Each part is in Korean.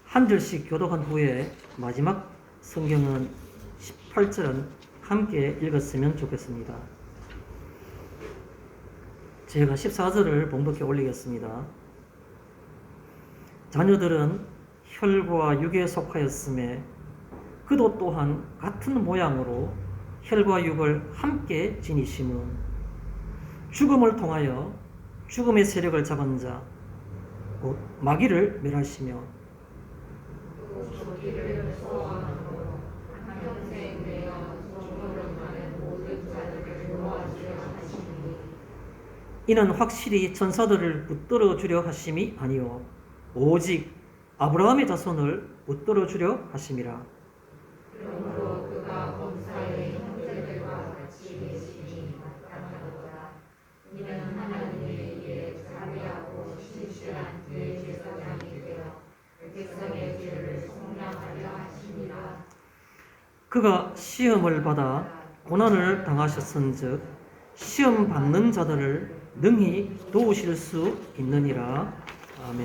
한 절씩 교독한 후에 마지막 성경은 18절은 함께 읽었으면 좋겠습니다. 제가 14절을 봉독해 올리겠습니다. 자녀들은 혈과 육에 속하였음에 그도 또한 같은 모양으로 혈과 육을 함께 지니심은 죽음을 통하여 죽음의 세력을 잡은 자 곧 마귀를 멸하시며 이는 확실히 천사들을 붙들어 주려 하심이 아니요 오직 아브라함의 자손을 붙들어 주려 하심이라. 그러므로 그가 범사의 형제들과 같이 계심이 마땅하도다. 이는 하나님에 의해 자비하고 신실한 대제사장이 되어 백성의 죄를 속량하려 하심이라. 그가 시험을 받아 고난을 당하셨은즉 시험 받는 자들을 능히 도우실 수 있느니라. 아멘.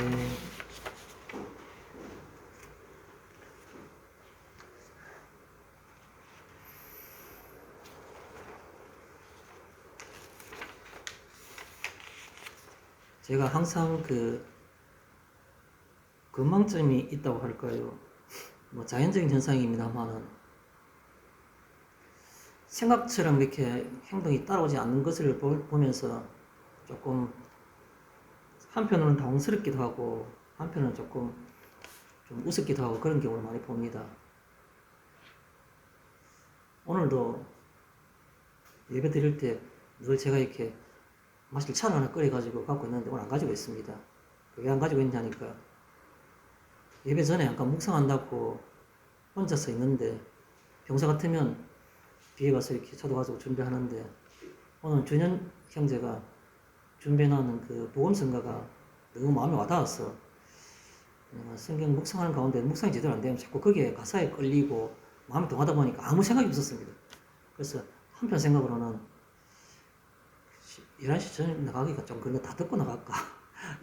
제가 항상 건망증이 있다고 할까요? 자연적인 현상입니다만은 생각처럼 이렇게 행동이 따라오지 않는 것을 보면서 조금 한편으로는 당황스럽기도 하고 한편으로는 조금 좀 우습기도 하고 그런 경우를 많이 봅니다. 오늘도 예배 드릴 때 늘 제가 이렇게 마실 차를 하나 끓여가지고 갖고 있는데 오늘 안 가지고 있습니다. 왜 안 가지고 있냐니까 예배 전에 약간 묵상한다고 혼자서 있는데 평소 같으면 뒤에 가서 이렇게 차도 가지고 준비하는데 오늘 준현 형제가 준비해놓은 그 복음성가가 너무 마음에 와닿았어. 성경 묵상하는 가운데 묵상이 제대로 안 되면 자꾸 거기에 가사에 끌리고 마음이 동하다 보니까 아무 생각이 없었습니다. 그래서 한편 생각으로는 11시 전에 나가기가 좀 그런데 다 듣고 나갈까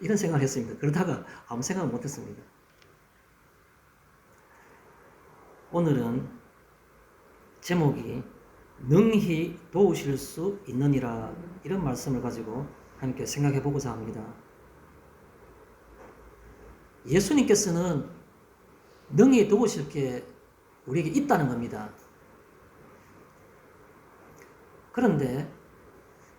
이런 생각을 했습니다. 그러다가 아무 생각을 못했습니다. 오늘은 제목이 능히 도우실 수 있느니라 이런 말씀을 가지고 함께 생각해 보고자 합니다. 예수님께서는 능히 도우실 게 우리에게 있다는 겁니다. 그런데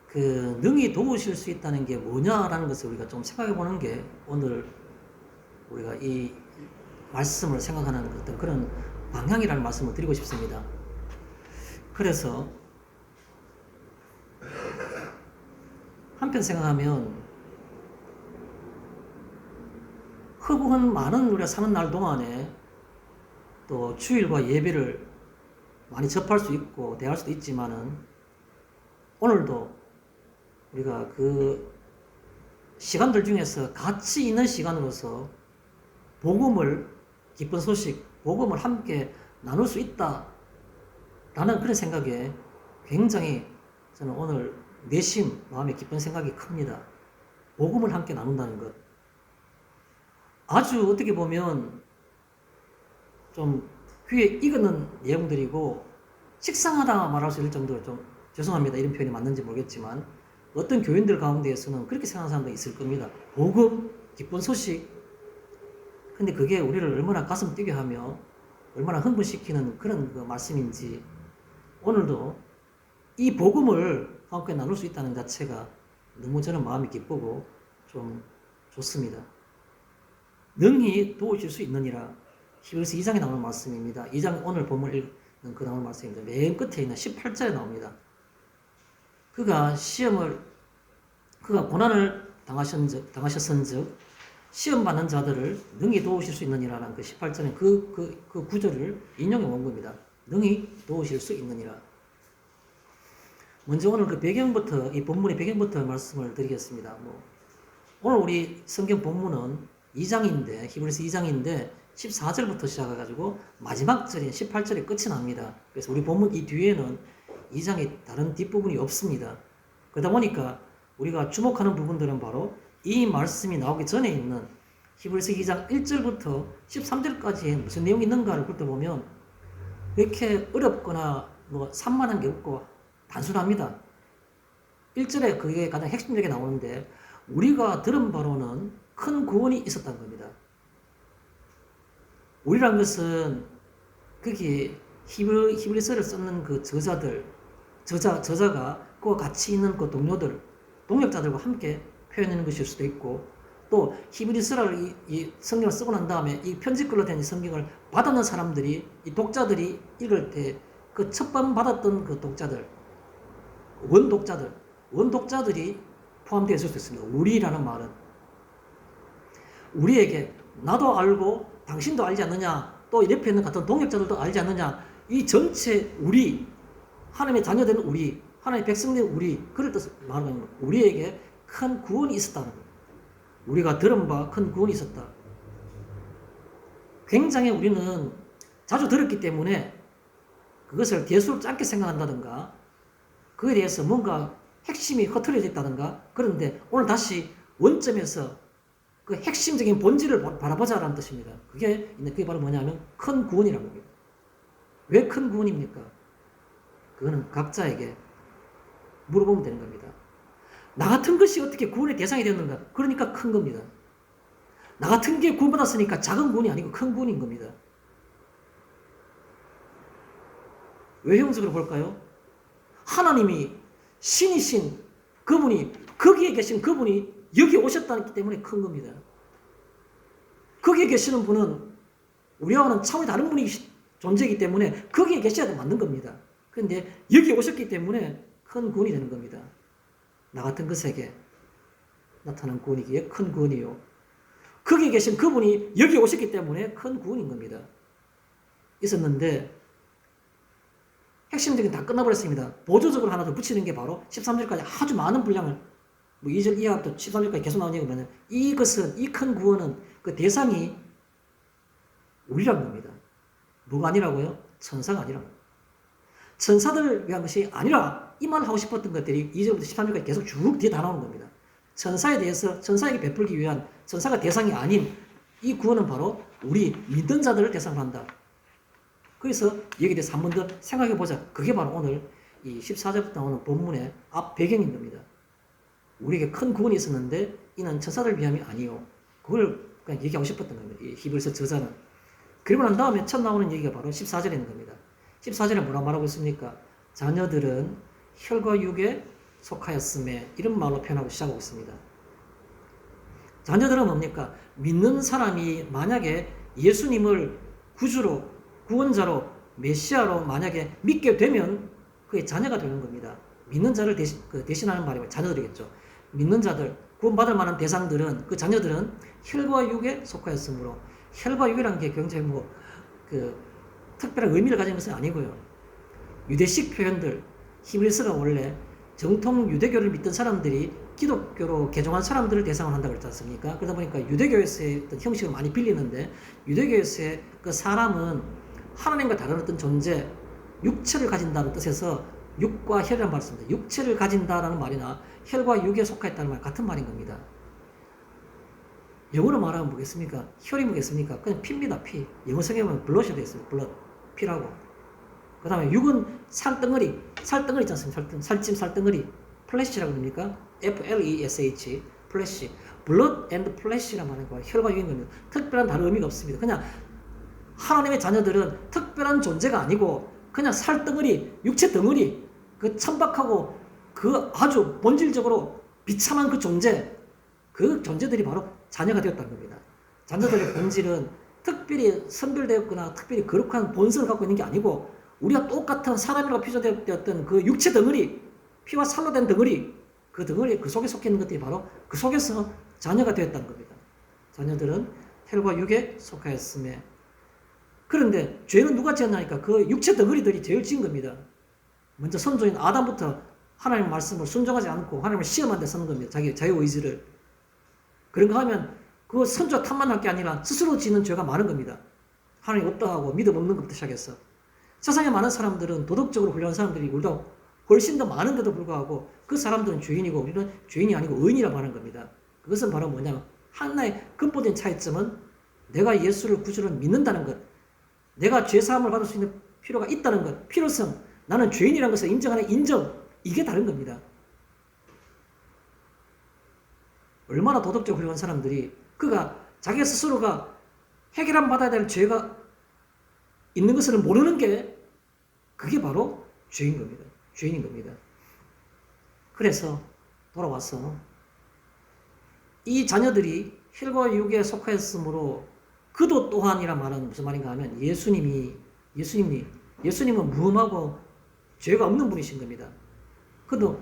그 능히 도우실 수 있다는 게 뭐냐라는 것을 우리가 좀 생각해 보는 게 오늘 우리가 이 말씀을 생각하는 어떤 그런 방향이라는 말씀을 드리고 싶습니다. 그래서 한편 생각하면 허구한 많은 우리가 사는 날 동안에 또 주일과 예배를 많이 접할 수 있고 대할 수도 있지만은 오늘도 우리가 그 시간들 중에서 가치 있는 시간으로서 복음을 기쁜 소식, 복음을 함께 나눌 수 있다라는 그런 생각에 굉장히 저는 오늘 내심 마음에 기쁜 생각이 큽니다. 복음을 함께 나눈다는 것. 아주 어떻게 보면 좀 귀에 익는 내용들이고 식상하다 말할 수 있을 정도로 좀 죄송합니다. 이런 표현이 맞는지 모르겠지만 어떤 교인들 가운데에서는 그렇게 생각하는 사람도 있을 겁니다. 복음, 기쁜 소식. 근데 그게 우리를 얼마나 가슴 뛰게 하며 얼마나 흥분시키는 그런 그 말씀인지 오늘도 이 복음을 함께 나눌 수 있다는 자체가 너무 저는 마음이 기쁘고 좀 좋습니다. 능히 도우실 수 있느니라. 히브리서 2장에 나오는 말씀입니다. 2장 오늘 본문 읽는 그 나오는 말씀입니다. 맨 끝에 있는 18절에 나옵니다. 그가 고난을 당하셨은즉 시험 받는 자들을 능히 도우실 수 있느니라는 그 18절에 그 구절을 인용해 온 겁니다. 능히 도우실 수 있느니라. 먼저 오늘 그 배경부터, 이 본문의 배경부터 말씀을 드리겠습니다. 오늘 우리 성경 본문은 2장인데, 히브리서 2장인데, 14절부터 시작해가지고 마지막 절인 18절에 끝이 납니다. 그래서 우리 본문 이 뒤에는 2장의 다른 뒷부분이 없습니다. 그러다 보니까 우리가 주목하는 부분들은 바로 이 말씀이 나오기 전에 있는 히브리서 2장 1절부터 13절까지 무슨 내용이 있는가를 훑어보면 이렇게 어렵거나 뭐 산만한 게 없고 단순합니다. 1절에 그게 가장 핵심적인 게 나오는데 우리가 들은 바로는 큰 구원이 있었다는 겁니다. 우리란 것은 거기 히브리서를 썼는 그 저자가 그와 같이 있는 그 동력자들과 함께 표현하는 것일 수도 있고 또 히브리서를 이 성경을 쓰고 난 다음에 이 편집글로 된 이 성경을 받았는 사람들이 이 독자들이 읽을 때 그 첫번 받았던 그 독자들 원독자들이 포함되어 있을 수 있습니다. 우리라는 말은 우리에게 나도 알고 당신도 알지 않느냐 또 옆에 있는 같은 동역자들도 알지 않느냐 이 전체 우리 하나님의 자녀된 우리 하나님의 백성된 우리 그럴 뜻을 말하는 겁니다. 우리에게 큰 구원이 있었다는 겁니다. 우리가 들은 바 큰 구원이 있었다. 굉장히 우리는 자주 들었기 때문에 그것을 대수롭지 않게 생각한다든가 그에 대해서 뭔가 핵심이 흐트러져 있다든가 그런데 오늘 다시 원점에서 그 핵심적인 본질을 바라보자라는 뜻입니다. 그게 바로 뭐냐면 큰 구원이라는 겁니다. 왜 큰 구원입니까? 그거는 각자에게 물어보면 되는 겁니다. 나 같은 것이 어떻게 구원의 대상이 되었는가? 그러니까 큰 겁니다. 나 같은 게 구원받았으니까 작은 구원이 아니고 큰 구원인 겁니다. 외형적으로 볼까요? 하나님이 신이신 그분이 거기에 계신 그분이 여기 오셨다기 때문에 큰 겁니다. 거기에 계시는 분은 우리와는 차원이 다른 분이 존재이기 때문에 거기에 계셔야 맞는 겁니다. 그런데 여기 오셨기 때문에 큰 구원이 되는 겁니다. 나 같은 것에게 나타난 구원이기에 큰 구원이요. 거기에 계신 그분이 여기 오셨기 때문에 큰 구원인 겁니다. 있었는데 핵심적인 다 끝나버렸습니다. 보조적으로 하나 더 붙이는 게 바로 13절까지 아주 많은 분량을 2절 이하부터 13절까지 계속 나오는 얘기면 이것은 이 큰 구원은 그 대상이 우리라는 겁니다. 뭐가 아니라고요? 천사가 아니라고. 천사들을 위한 것이 아니라 이 말을 하고 싶었던 것들이 2절부터 13절까지 계속 쭉 뒤에 다 나오는 겁니다. 천사에 대해서 천사에게 베풀기 위한 천사가 대상이 아닌 이 구원은 바로 우리 믿는 자들을 대상으로 한다. 그래서 여기에 대해서 한 번 더 생각해 보자. 그게 바로 오늘 이 14절부터 나오는 본문의 앞 배경인 겁니다. 우리에게 큰 구원이 있었는데 이는 천사들 위함이 아니요. 그걸 그냥 얘기하고 싶었던 겁니다. 이 히브리서 저자는. 그리고 난 다음에 첫 나오는 얘기가 바로 14절에 있는 겁니다. 14절에 뭐라 말하고 있습니까? 자녀들은 혈과 육에 속하였음에 이런 말로 표현하고 시작하고 있습니다. 자녀들은 뭡니까? 믿는 사람이 만약에 예수님을 구주로 구원자로 메시아로 만약에 믿게 되면 그의 자녀가 되는 겁니다. 믿는 자를 대신하는 말이 자녀들이겠죠. 믿는 자들, 구원받을 만한 대상들은 그 자녀들은 혈과 육에 속하였으므로 혈과 육이라는 게 굉장히 특별한 의미를 가진 것은 아니고요. 유대식 표현들, 히브리서가 원래 정통 유대교를 믿던 사람들이 기독교로 개종한 사람들을 대상으로 한다고 그랬지 않습니까? 그러다 보니까 유대교에서의 어떤 형식을 많이 빌리는데 유대교에서의 그 사람은 하나님과 다른 어떤 존재, 육체를 가진다는 뜻에서 육과 혈이라는 말을 씁니다. 육체를 가진다라는 말이나 혈과 육에 속하였다는 말 같은 말인 겁니다. 영어로 말하면 뭐겠습니까? 혈이 뭐겠습니까? 그냥 피입니다. 피. 영어 성경에 보면 블러드이 되어 있어요. 블러드. 피라고. 그 다음에 육은 살덩어리 있지 않습니까? 살찜 살덩어리. 플래시라고 합니까? F-L-E-S-H. 플래시. 블러드 앤드 플래시라고 하는 거예요. 혈과 육인 겁니다. 특별한 다른 의미가 없습니다. 그냥 하나님의 자녀들은 특별한 존재가 아니고 그냥 살덩어리, 육체 덩어리, 그 천박하고 그 아주 본질적으로 비참한 그 존재, 그 존재들이 바로 자녀가 되었다는 겁니다. 자녀들의 본질은 특별히 선별되었거나 특별히 거룩한 본성을 갖고 있는 게 아니고 우리가 똑같은 사람이라고 표현되었던 그 육체 덩어리, 피와 살로 된 덩어리, 그 덩어리, 그 속에 속해 있는 것들이 바로 그 속에서 자녀가 되었다는 겁니다. 자녀들은 혈과 육에 속하였음에 그런데 죄는 누가 지었나니까 그 육체 덩어리들이 죄를 지은 겁니다. 먼저 선조인 아담부터 하나님의 말씀을 순종하지 않고 하나님을 시험한 데 서는 겁니다. 자기 자유의지를. 그런 거 하면 그 선조 탓만 할 게 아니라 스스로 지는 죄가 많은 겁니다. 하나님 없다 하고 믿음 없는 것부터 시작해서. 세상에 많은 사람들은 도덕적으로 훌륭한 사람들이 우리가 훨씬 더 많은데도 불구하고 그 사람들은 죄인이고 우리는 죄인이 아니고 의인이라고 하는 겁니다. 그것은 바로 뭐냐면 하나의 근본적인 차이점은 내가 예수를 구주를 믿는다는 것, 내가 죄사함을 받을 수 있는 필요가 있다는 것, 필요성, 나는 죄인이라는 것을 인정하는 인정, 이게 다른 겁니다. 얼마나 도덕적으로 훌륭한 사람들이 그가 자기 스스로가 해결함 받아야 될 죄가 있는 것을 모르는 게 그게 바로 죄인 겁니다. 죄인인 겁니다. 그래서 돌아와서 이 자녀들이 혈과 육에 속하였으므로 그도 또한이란 말은 무슨 말인가 하면 예수님은 무험하고 죄가 없는 분이신 겁니다. 그도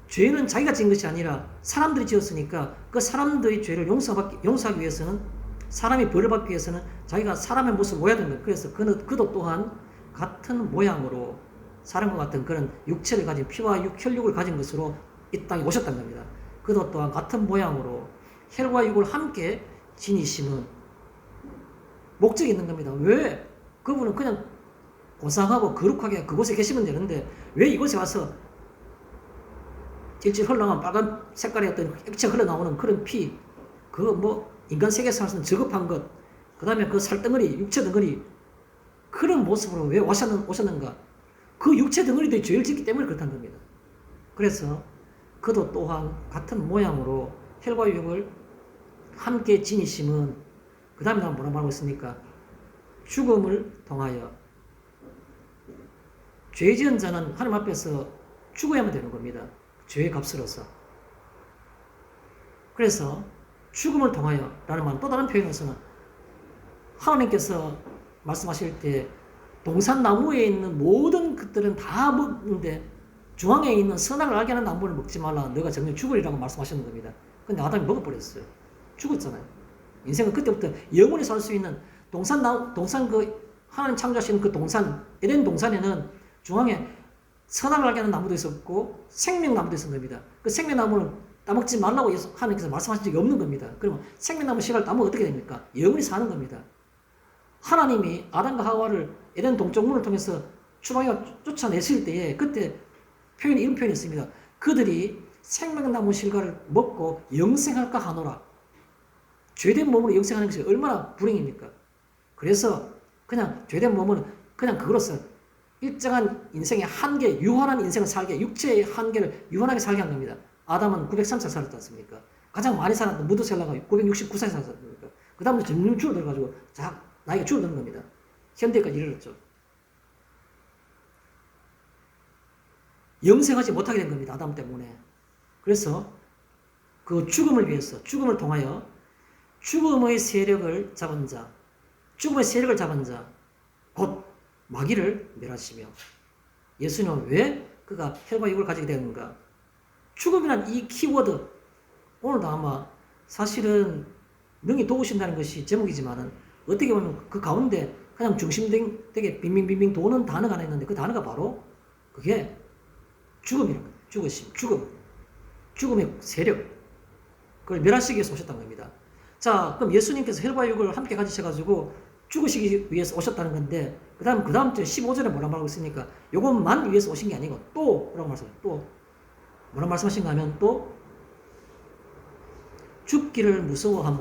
죄는 자기가 지은 것이 아니라 사람들이 지었으니까 그 사람들의 죄를 용서하기 위해서는 사람이 벌을 받기 위해서는 자기가 사람의 모습을 보여야 되는 거예요. 그래서 그도 또한 같은 모양으로 사람과 같은 그런 육체를 가진 피와 혈육을 가진 것으로 이 땅에 오셨다는 겁니다. 그도 또한 같은 모양으로 혈과 육을 함께 지니심은 목적이 있는 겁니다. 왜? 그분은 그냥 고상하고 거룩하게 그곳에 계시면 되는데 왜 이곳에 와서 질질 흘러나온 빨간 색깔의 어떤 액체가 흘러나오는 그런 피, 인간 세계에서 할 수 있는 저급한 것, 그 다음에 그 살덩어리, 육체 덩어리, 그런 모습으로 왜 오셨는가? 그 육체 덩어리들이 죄를 짓기 때문에 그렇다는 겁니다. 그래서 그도 또한 같은 모양으로 혈과 육을 함께 지니심은 그 다음에 뭐라고 말하고 있습니까? 죽음을 통하여 죄 지은 자는 하나님 앞에서 죽어야만 되는 겁니다. 죄의 값으로서. 그래서 죽음을 통하여 라는 말은 또 다른 표현에서는 하나님께서 말씀하실 때 동산나무에 있는 모든 것들은 다 먹는데 중앙에 있는 선악을 알게 하는 나무를 먹지 말라. 너가 정녕 죽으리라고 말씀하시는 겁니다. 근데 아담이 먹어버렸어요. 죽었잖아요. 인생은 그때부터 영원히 살 수 있는 동산 하나님 창조하시는 그 동산, 에덴 동산에는 중앙에 선악을 알게 하는 나무도 있었고 생명나무도 있었습니다. 그 생명나무를 따먹지 말라고 하나님께서 말씀하신 적이 없는 겁니다. 그러면 생명나무 씨를 따먹으면 어떻게 됩니까? 영원히 사는 겁니다. 하나님이 아담과 하와를 에덴 동쪽문을 통해서 추방해가 쫓아냈을 때에 그때 이런 표현이 있습니다. 그들이 생명나무 실과를 먹고 영생할까 하노라. 죄된 몸으로 영생하는 것이 얼마나 불행입니까? 그래서 그냥 죄된 몸은 그냥 그거로서 일정한 인생의 한계, 유한한 인생을 살게, 육체의 한계를 유한하게 살게 한 겁니다. 아담은 903살 살았지 않습니까? 가장 많이 살았던 무드셀라가 969살 살았지 않습니까? 그 다음부터 점점 줄어들어가지고 나이가 줄어드는 겁니다. 현대까지 이르렀죠. 영생하지 못하게 된 겁니다. 아담 때문에. 그래서 그 죽음을 위해서, 죽음을 통하여 죽음의 세력을 잡은 자, 곧 마귀를 멸하시며 예수님은 왜 그가 혈과 육을 가지게 되는가? 죽음이란 이 키워드, 오늘도 아마 사실은 능히 도우신다는 것이 제목이지만은 어떻게 보면 그 가운데 그냥 중심되게 빙빙빙빙 도는 단어가 하나 있는데 그 단어가 바로 그게 죽음이라는 거예요. 죽음의 세력, 그걸 멸하시기 위해서 오셨다는 겁니다. 자, 그럼 예수님께서 혈과 육을 함께 가지셔가지고 죽으시기 위해서 오셨다는 건데, 그 다음 주 15절에 뭐라 말하고 있습니까? 요것만 위해서 오신 게 아니고, 뭐라고 말씀하세요? 뭐라 말씀하신가 하면, 죽기를 무서워하는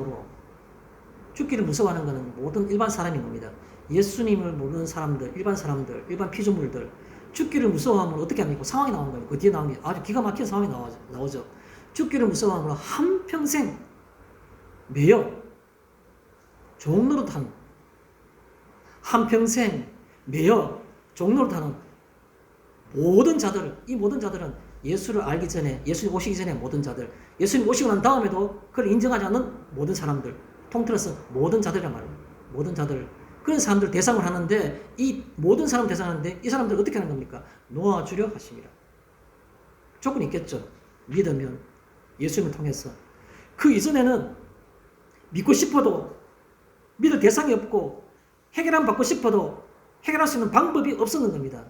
것은 모든 일반 사람인 겁니다. 예수님을 모르는 사람들, 일반 사람들, 일반 피조물들, 죽기를 무서워하면 어떻게 합니까? 상황이 나오는 거예요. 그 뒤에 나오는 게 아주 기가 막힌 상황이 나오죠. 죽기를 무서워하면 한평생 매여 종노릇하는, 한평생 매여 종노릇하는 모든 자들, 이 모든 자들은 예수를 알기 전에, 예수님 오시기 전에 모든 자들, 예수님 오시고 난 다음에도 그걸 인정하지 않는 모든 사람들, 통틀어서 모든 자들이란 말이에요. 모든 자들, 그런 사람들 대상을 하는데, 이 모든 사람 대상하는데 이 사람들 어떻게 하는 겁니까? 놓아주려 하십니다. 조건이 있겠죠. 믿으면, 예수님을 통해서. 그 이전에는 믿고 싶어도 믿을 대상이 없고 해결함 받고 싶어도 해결할 수 있는 방법이 없었는 겁니다.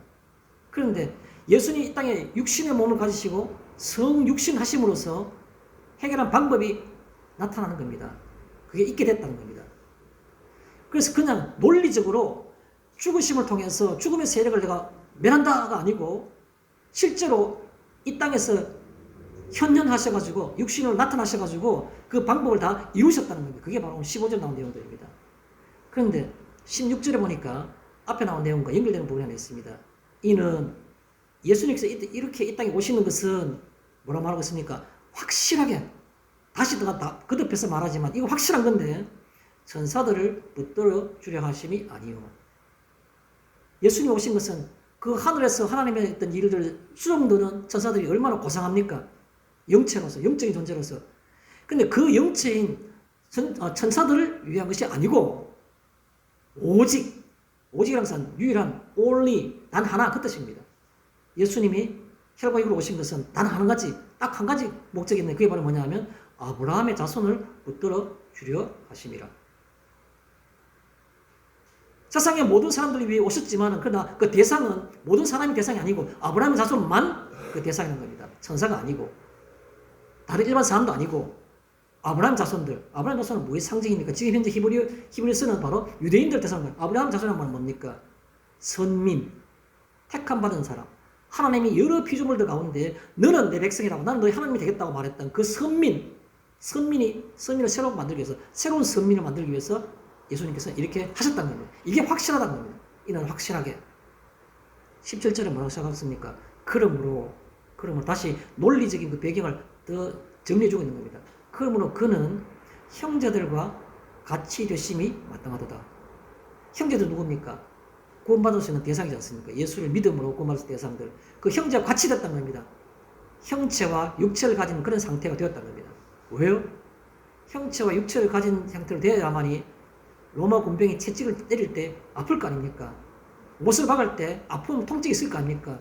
그런데 예수님이 이 땅에 육신의 몸을 가지시고 성육신 하심으로써 해결한 방법이 나타나는 겁니다. 그게 있게 됐다는 겁니다. 그래서 그냥 논리적으로 죽으심을 통해서 죽음의 세력을 내가 멸한다가 아니고 실제로 이 땅에서 현현하셔가지고 육신으로 나타나셔가지고 그 방법을 다 이루셨다는 겁니다. 그게 바로 오늘 15절 나온 내용들입니다. 그런데 16절에 보니까 앞에 나온 내용과 연결되는 부분이 하나 있습니다. 이는 예수님께서 이렇게 이 땅에 오시는 것은 뭐라 말하고 있습니까? 확실하게 다시 거듭해서 말하지만 이거 확실한 건데 천사들을 붙들어 주려 하심이 아니요. 예수님 오신 것은 그 하늘에서 하나님의 했던 일들 수정도는 천사들이 얼마나 고상합니까? 영체로서, 영적인 존재로서. 근데 그 영체인 천사들을 위한 것이 아니고 오직이라는 것은 유일한 only 단 하나 그 뜻입니다. 예수님이 혈과 육으로 오신 것은 단 한 가지, 딱 한 가지 목적이 있는데 그게 바로 뭐냐 하면 아브라함의 자손을 붙들어 주려 하심이라. 세상의 모든 사람들을 위해 오셨지만 그러나 그 대상은 모든 사람이 대상이 아니고 아브라함의 자손만 그 대상인 겁니다. 천사가 아니고 다른 일반 사람도 아니고 아브라함 자손들. 아브라함 자손은 뭐의 상징입니까? 지금 현재 히브리서는 바로 유대인들 대상입니다. 아브라함 자손이란 말은 뭡니까? 선민, 택함 받은 사람. 하나님이 여러 피조물들 가운데 너는 내 백성이라고 나는 너희 하나님이 되겠다고 말했던 그 선민을 새로 만들기 위해서 새로운 선민을 만들기 위해서 예수님께서 이렇게 하셨다는 겁니다. 이게 확실하다는 겁니다. 이는 확실하게 17절에 뭐라고 시작했습니까? 그러므로 다시 논리적인 그 배경을 더 정리해주고 있는 겁니다. 그러므로 그는 형제들과 같이 되심이 마땅하도다. 형제들 누굽니까? 구원받을 수 있는 대상이지 않습니까? 예수를 믿음으로 구원받을 수 있는 대상들. 그 형제와 같이 됐다는 겁니다. 형체와 육체를 가진 그런 상태가 되었다는 겁니다. 왜요? 형체와 육체를 가진 상태로 되어야만이 로마 군병이 채찍을 때릴 때 아플 거 아닙니까? 못을 박을 때 아픔, 통증이 있을 거 아닙니까?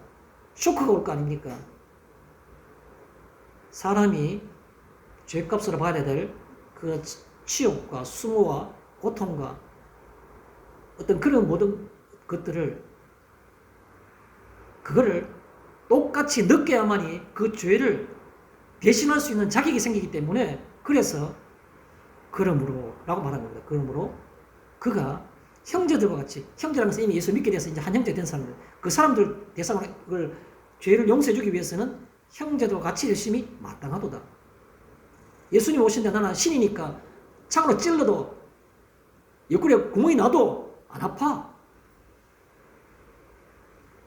쇼크가 올 거 아닙니까? 사람이 죄값으로 받아야 될 그 치욕과 수모와 고통과 어떤 그런 모든 것들을 그거를 똑같이 느껴야만이 그 죄를 대신할 수 있는 자격이 생기기 때문에 그래서 그러므로 라고 말한 겁니다. 그러므로 그가 형제들과 같이 형제라는 것은 이미 예수 믿게 돼서 이제 한 형제 된 사람들 그 사람들 대상으로 그걸 죄를 용서해 주기 위해서는 형제들과 같이 열심히 마땅하도다. 예수님 오신데 나는 신이니까 창으로 찔러도 옆구리에 구멍이 나도 안 아파.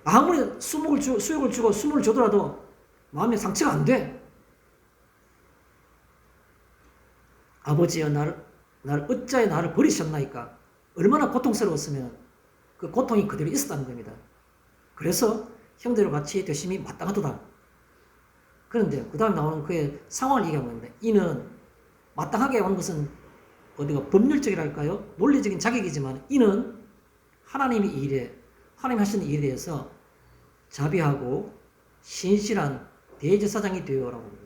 아무리 수욕을 주고 숨을 줘더라도 마음에 상처가 안 돼. 아버지여 나를 어찌하여 나를 버리셨나이까. 얼마나 고통스러웠으면 그 고통이 그대로 있었다는 겁니다. 그래서 형제들과 같이 되심이 마땅하도다. 그런데 그 다음에 나오는 그의 상황을 얘기하는 겁니다. 이는 마땅하게 온 것은 어디가 법률적이랄까요? 논리적인 자격이지만 이는 하나님이 하나님 하시는 일에 대해서 자비하고 신실한 대제사장이 되어라고 합니다.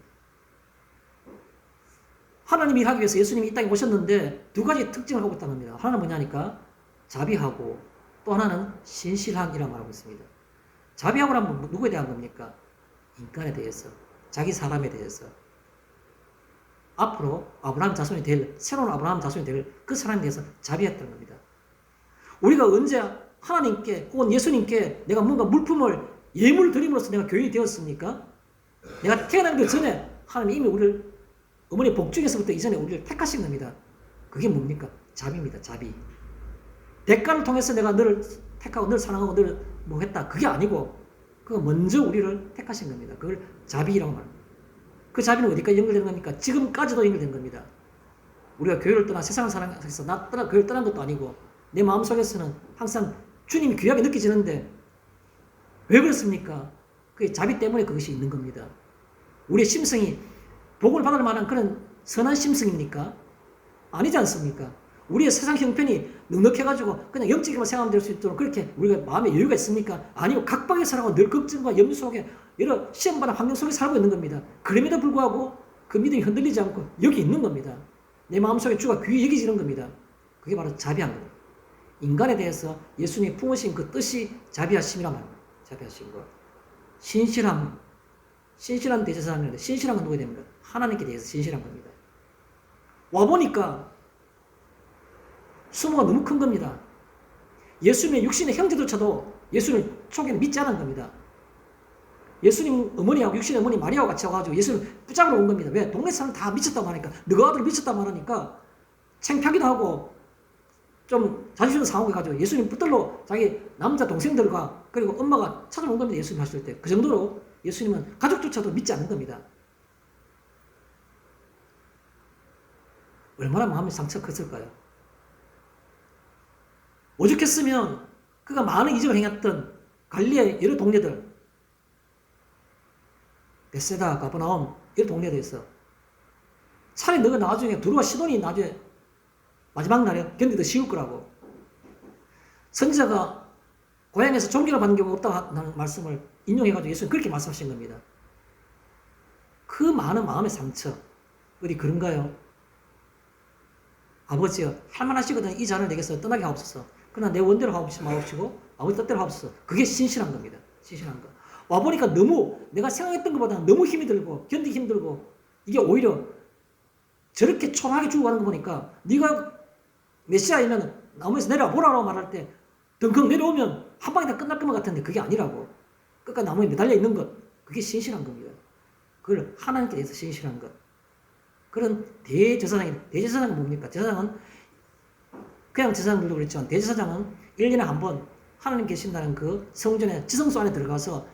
하나님이 일하기 위해서 예수님이 이 땅에 오셨는데 두 가지 특징을 하고 있다는 겁니다. 하나는 뭐냐니까 자비하고 또 하나는 신실한이라고 말하고 있습니다. 자비하고란 누구에 대한 겁니까? 인간에 대해서, 자기 사람에 대해서. 앞으로 아브라함 자손이 될, 새로운 아브라함 자손이 될 그 사람에 대해서 자비했다는 겁니다. 우리가 언제 하나님께 혹은 예수님께 내가 뭔가 물품을 예물 드림으로써 내가 교인이 되었습니까? 내가 태어나기 전에 하나님이 이미 우리를 어머니 복중에서부터 이전에 우리를 택하신 겁니다. 그게 뭡니까? 자비입니다. 자비. 대가를 통해서 내가 너를 택하고 너를 사랑하고 너를 뭐 했다. 그게 아니고 그거 먼저 우리를 택하신 겁니다. 그걸 자비라고 말합니다. 그 자비는 어디까지 연결되는 겁니까? 지금까지도 연결된 겁니다. 우리가 교회를 떠나 세상을 살아가서 나 떠나 교회를 떠난 것도 아니고 내 마음속에서는 항상 주님이 귀하게 느껴지는데 왜 그렇습니까? 그 자비 때문에 그것이 있는 겁니다. 우리의 심성이 복을 받을 만한 그런 선한 심성입니까? 아니지 않습니까? 우리의 세상 형편이 넉넉해가지고 그냥 영적으로만 생각하면 될 수 있도록 그렇게 우리가 마음에 여유가 있습니까? 아니요. 각박의 살아가고 늘 걱정과 염려 속에 여러 시험받는 환경 속에 살고 있는 겁니다. 그럼에도 불구하고 그 믿음이 흔들리지 않고 여기 있는 겁니다. 내 마음속에 주가 귀히 여기지는 겁니다. 그게 바로 자비한 겁니다. 인간에 대해서 예수님이 품으신 그 뜻이 자비하심이란 말입니다. 자비하신 것. 신실한 대제사장인데 신실한 건 누구에 됩니까? 하나님께 대해서 신실한 겁니다. 와보니까 수모가 너무 큰 겁니다. 예수님의 육신의 형제조차도 예수를 초기에는 믿지 않은 겁니다. 예수님 어머니하고 육신의 어머니 마리아와 같이 와가지고 예수님 붙잡으러 온 겁니다. 왜? 동네 사람 다 미쳤다고 하니까, 너가 아들 미쳤다고 하니까 창피하기도 하고 좀 자존심 상하고 예수님 붙들러 자기 남자 동생들과 그리고 엄마가 찾아온 겁니다. 예수님 하실 때. 그 정도로 예수님은 가족조차도 믿지 않는 겁니다. 얼마나 마음의 상처가 컸을까요? 오죽했으면 그가 많은 이적을 행했던 갈릴리의 여러 동네들, 베세다, 가버나움 이런 동네들에서 차라리 너가 나중에 두루와 시돈이 나중에 마지막 날에 견디더 쉬울 거라고. 선지자가 고향에서 존경을 받는 경우가 없다고 하는 말씀을 인용해가지고 예수님 그렇게 말씀하신 겁니다. 그 많은 마음의 상처 어디 그런가요? 아버지여 할만하시거든 이 잔을 내게서 떠나게 하옵소서. 그러나 내 원대로 하옵시고 아버지 뜻대로 하옵소서. 그게 신실한 겁니다. 신실한 거. 와보니까 너무 내가 생각했던 것보다 너무 힘이 들고 견디기 힘들고 이게 오히려 저렇게 초라하게 죽어가는 거 보니까 네가 메시아이면 나무에서 내려와 보라고 말할 때 덩컹 내려오면 한 방에 다 끝날 것만 같은데 그게 아니라고. 끝까지 나무에 매달려 있는 것. 그게 신실한 겁니다. 그걸 하나님께 대해서 신실한 것. 그런 대제사장은 뭡니까? 제사장은 그냥 제사장들도 그랬지만 대제사장은 1년에 한 번 하나님 계신다는 그 성전의 지성소 안에 들어가서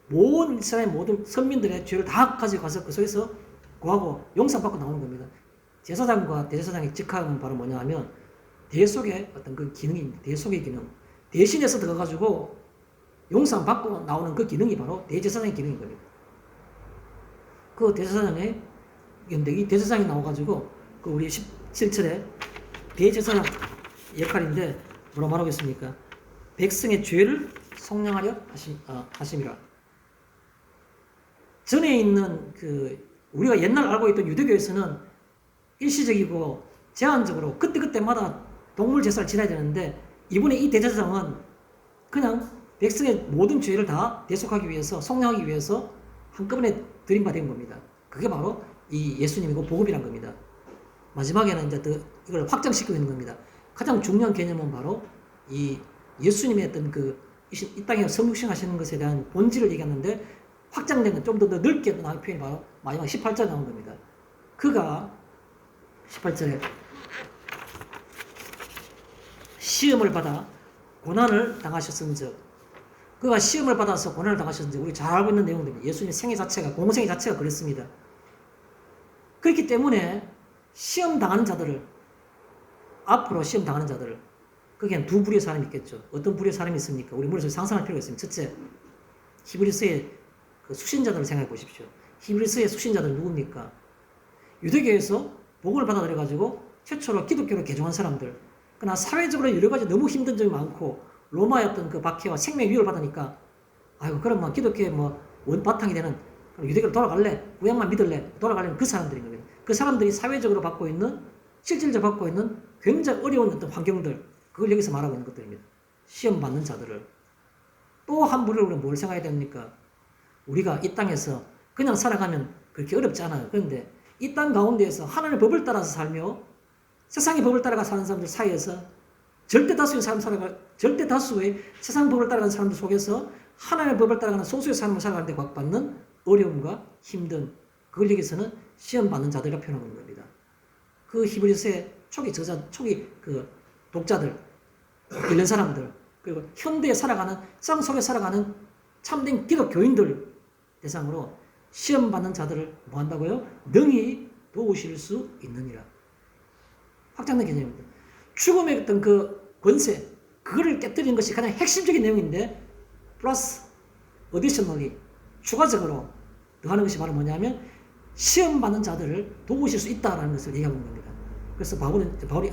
모든 이스라엘 모든 선민들의 죄를 다 가지고 가서 그 속에서 구하고 용서받고 나오는 겁니다. 제사장과 대제사장의 직함은 바로 뭐냐 하면 대 속의 어떤 그 기능입니다. 대 속의 기능. 대신해서 들어가가지고 용서 받고 나오는 그 기능이 바로 대제사장의 기능인 겁니다. 그 대제사장의 이 대제사장이 나와가지고 그 우리 17절에 대제사장 역할인데 뭐라 말하겠습니까? 백성의 죄를 속량하려 하심이라. 전에 있는 그 우리가 옛날 알고 있던 유대교에서는 일시적이고 제한적으로 그때그때마다 동물 제사를 지내야 되는데 이번에 이 대제사장은 그냥 백성의 모든 죄를 다 대속하기 위해서 속량하기 위해서 한꺼번에 드린 바 된 겁니다. 그게 바로 이 예수님이고 복음이란 겁니다. 마지막에는 이제 이걸 확장시키고 있는 겁니다. 가장 중요한 개념은 바로 이 예수님의 어떤 이 땅에 성육신 하시는 것에 대한 본질을 얘기하는데 확장된 건 좀 더 넓게 나온 표현이 바로 마지막 18절에 나온 겁니다. 그가 18절에 시험을 받아 고난을 당하셨은즉 그가 시험을 받아서 고난을 당하셨는지 우리 잘 알고 있는 내용들입니다. 예수님의 생애 자체가 공생애 자체가 그랬습니다. 그렇기 때문에 시험 당하는 자들을 앞으로 시험 당하는 자들을 거기엔 두 부류의 사람이 있겠죠. 어떤 부류의 사람이 있습니까? 우리 머릿속에 상상할 필요가 있습니다. 첫째, 히브리서의 그 수신자들을 생각해 보십시오. 히브리서의 수신자들은 누굽니까? 유대교에서 복음을 받아들여가지고 최초로 기독교로 개종한 사람들. 그러나 사회적으로 여러 가지 너무 힘든 점이 많고 로마의 어떤 그 박해와 생명 위협을 받으니까 아이고 그럼 뭐 기독교의 뭐 원바탕이 되는 유대교로 돌아갈래? 구약만 믿을래? 돌아가려는 그 사람들인 겁니다. 그 사람들이 사회적으로 받고 있는 실질적으로 받고 있는 굉장히 어려운 어떤 환경들 그걸 여기서 말하고 있는 것들입니다. 시험 받는 자들을. 또 한 부류를 우리가 뭘 생각해야 됩니까? 우리가 이 땅에서 그냥 살아가면 그렇게 어렵지 않아요. 그런데 이 땅 가운데에서 하나님의 법을 따라서 살며 세상의 법을 따라가 사는 사람들 사이에서 절대 다수의 세상 법을 따라가는 사람들 속에서 하나님의 법을 따라가는 소수의 삶을 살아가는 데 각받는 어려움과 힘든 그걸 여기서는 시험 받는 자들이라 표현하는 겁니다. 그 히브리서의 초기 그 독자들, 읽는 사람들, 그리고 현대에 살아가는, 세상 속에 살아가는 참된 기독교인들 대상으로 시험 받는 자들을 뭐 한다고요? 능히 도우실 수 있느니라. 확장된 개념입니다. 죽음의 어떤 그 권세, 그거를 깨뜨리는 것이 가장 핵심적인 내용인데, 플러스, 어디셔널리, 추가적으로 더하는 것이 바로 뭐냐면, 시험 받는 자들을 도우실 수 있다라는 것을 얘기하고 있는 겁니다. 그래서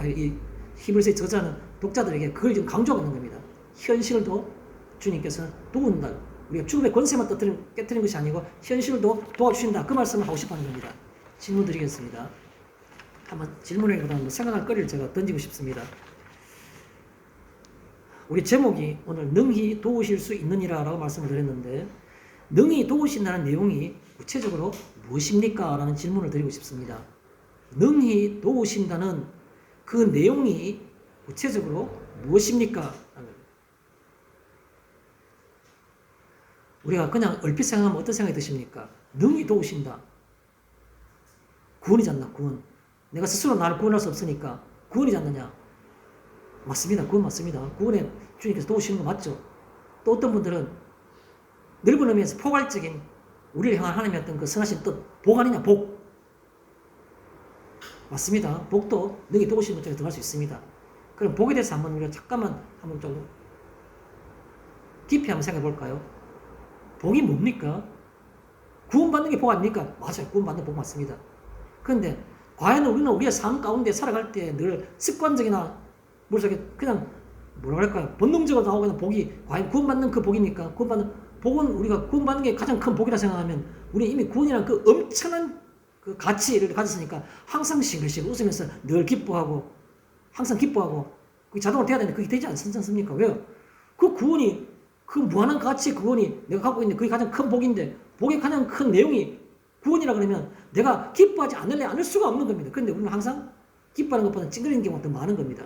이 히브리서의 저자는 독자들에게 그걸 지금 강조하고 있는 겁니다. 현실도 주님께서 도운다. 우리가 죽음의 권세만 깨뜨리는 것이 아니고 현실도 도와주신다. 그 말씀을 하고 싶어 하는 겁니다. 질문 드리겠습니다. 한번 질문하기보다는 생각할 거리를 제가 던지고 싶습니다. 우리 제목이 오늘 능히 도우실 수 있느니라 라고 말씀을 드렸는데 능히 도우신다는 내용이 구체적으로 무엇입니까? 라는 질문을 드리고 싶습니다. 능히 도우신다는 그 내용이 구체적으로 무엇입니까? 우리가 그냥 얼핏 생각하면 어떤 생각이 드십니까? 능히 도우신다. 구원이지 않나, 구원. 내가 스스로 나를 구원할 수 없으니까 구원이지 않느냐. 맞습니다. 구원 맞습니다. 구원에 주님께서 도우시는 거 맞죠? 또 어떤 분들은 넓은 의미에서 포괄적인 우리를 향한 하나님의 어떤 그 선하신 뜻, 복 아니냐, 복. 맞습니다. 복도 능히 도우시는 것 중에 들어갈 수 있습니다. 그럼 복에 대해서 한번 우리가 잠깐만 한번 좀 깊이 한번 생각해 볼까요? 복이 뭡니까? 구원받는 게 복 아닙니까? 맞아요. 구원받는 복 맞습니다. 그런데 과연 우리는 우리의 삶 가운데 살아갈 때 늘 습관적이나 머릿속에 그냥 뭐라 그럴까요? 본능적으로 나오는 복이 과연 구원받는 그 복입니까? 구원받는 복은 우리가 구원받는 게 가장 큰 복이라 생각하면 우리 이미 구원이라는 그 엄청난 그 가치를 가졌으니까 항상 싱글싱글 웃으면서 늘 기뻐하고 항상 기뻐하고 그게 자동으로 돼야 되는데 그게 되지 않습니까? 왜요? 그 구원이 그 무한한 가치의 구원이 내가 갖고 있는 그게 가장 큰 복인데 복의 가장 큰 내용이 구원이라 그러면 내가 기뻐하지 않을 수가 없는 겁니다. 그런데 우리는 항상 기뻐하는 것보다 찡그리는 경우가 더 많은 겁니다.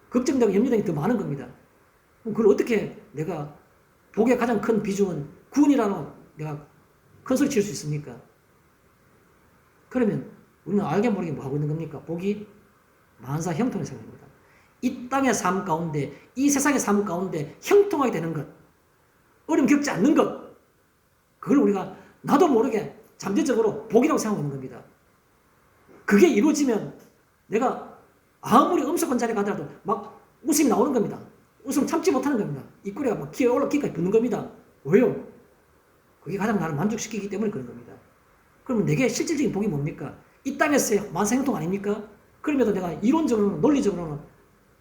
걱정되고 염려되는 게 더 많은 겁니다. 그럼 그걸 어떻게 내가 복의 가장 큰 비중은 구원이라고 내가 큰 소리 칠 수 있습니까? 그러면 우리는 알게 모르게 뭐 하고 있는 겁니까? 복이 만사 형통의 삶입니다. 이 땅의 삶 가운데, 이 세상의 삶 가운데 형통하게 되는 것, 어려움 겪지 않는 것, 그걸 우리가 나도 모르게 잠재적으로 복이라고 생각하고 있는 겁니다. 그게 이루어지면 내가 아무리 엄숙한 자리에 가더라도 막 웃음이 나오는 겁니다. 웃음 참지 못하는 겁니다. 입꼬리가 막 기어 올라 기까지 붙는 겁니다. 왜요? 그게 가장 나를 만족시키기 때문에 그런 겁니다. 그러면 내게 실질적인 복이 뭡니까? 이 땅에서의 만사형통 아닙니까? 그럼에도 내가 이론적으로는 논리적으로는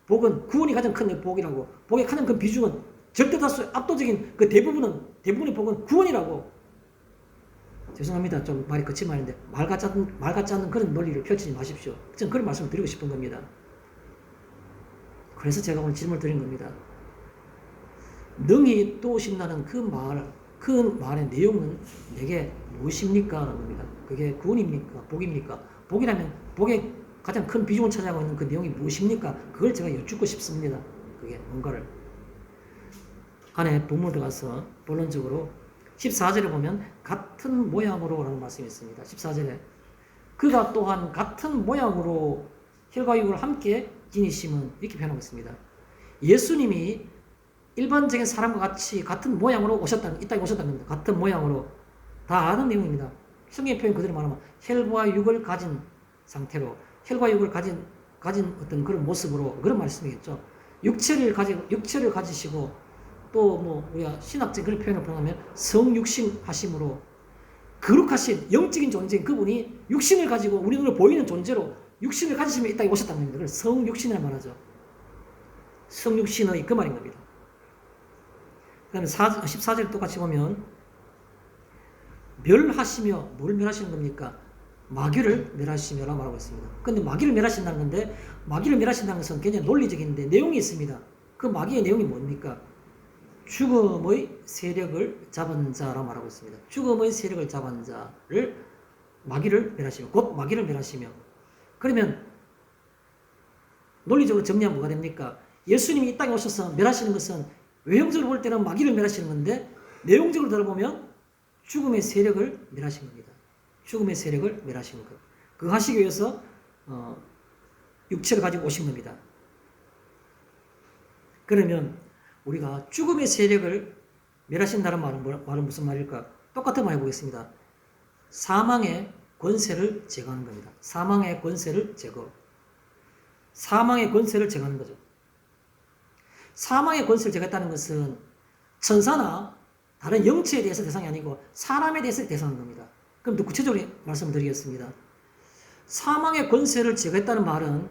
복은 구원이 가장 큰 복이라고 복의 가장 큰 비중은 절대다수 압도적인 그 대부분의 복은 구원이라고 죄송합니다. 좀 말이 거친 말인데 말 같지 않은 그런 논리를 펼치지 마십시오. 저는 그런 말씀을 드리고 싶은 겁니다. 그래서 제가 오늘 질문을 드린 겁니다. 능히 도우신다는 그 말의 내용은 내게 무엇입니까? 라는 겁니다. 그게 구원입니까? 복입니까? 복이라면 복의 가장 큰 비중을 차지하고 있는 그 내용이 무엇입니까? 그걸 제가 여쭙고 싶습니다. 그게 뭔가를. 안에 본문에 들어가서 본론적으로 14절에 보면 같은 모양으로 라는 말씀이 있습니다. 14절에 그가 또한 같은 모양으로 혈과 육을 함께 지니심은 이렇게 표현하고 있습니다. 예수님이 일반적인 사람과 같이 같은 모양으로 이 땅에 오셨다는 겁니다. 같은 모양으로 다 아는 내용입니다. 성경의 표현 그대로 말하면 혈과 육을 가진 상태로 혈과 육을 가진 어떤 그런 모습으로 그런 말씀이겠죠. 육체를 가지시고 또 뭐 우리가 신학적 그런 표현을 표현하면 성육신 하심으로 거룩하신 영적인 존재인 그분이 육신을 가지고 우리 눈에 보이는 존재로 육신을 가지시면 이 땅에 오셨다는 겁니다. 그래서 성육신이라고 말하죠. 성육신의 그 말인 겁니다. 그 다음에 14절 똑같이 보면 멸하시며 뭘 멸하시는 겁니까? 마귀를 멸하시며라고 말하고 있습니다. 그런데 마귀를 멸하신다는 건데 마귀를 멸하신다는 것은 굉장히 논리적인데 내용이 있습니다. 그 마귀의 내용이 뭡니까? 죽음의 세력을 잡은 자라고 말하고 있습니다. 죽음의 세력을 잡은 자를 마귀를 멸하시며 곧 마귀를 멸하시며 그러면 논리적으로 정리하면 뭐가 됩니까? 예수님이 이 땅에 오셔서 멸하시는 것은 외형적으로 볼 때는 마귀를 멸하시는 건데 내용적으로 들어보면 죽음의 세력을 멸하신 겁니다. 죽음의 세력을 멸하신 것. 그거 하시기 위해서 육체를 가지고 오신 겁니다. 그러면 우리가 죽음의 세력을 멸하신다는 말은 무슨 말일까? 똑같은 말 해보겠습니다. 사망의 권세를 제거하는 겁니다. 사망의 권세를 사망의 권세를 제거하는 거죠. 사망의 권세를 제거했다는 것은 천사나 다른 영체에 대해서 대상이 아니고 사람에 대해서 대상인 겁니다. 그럼 더 구체적으로 말씀드리겠습니다. 사망의 권세를 제거했다는 말은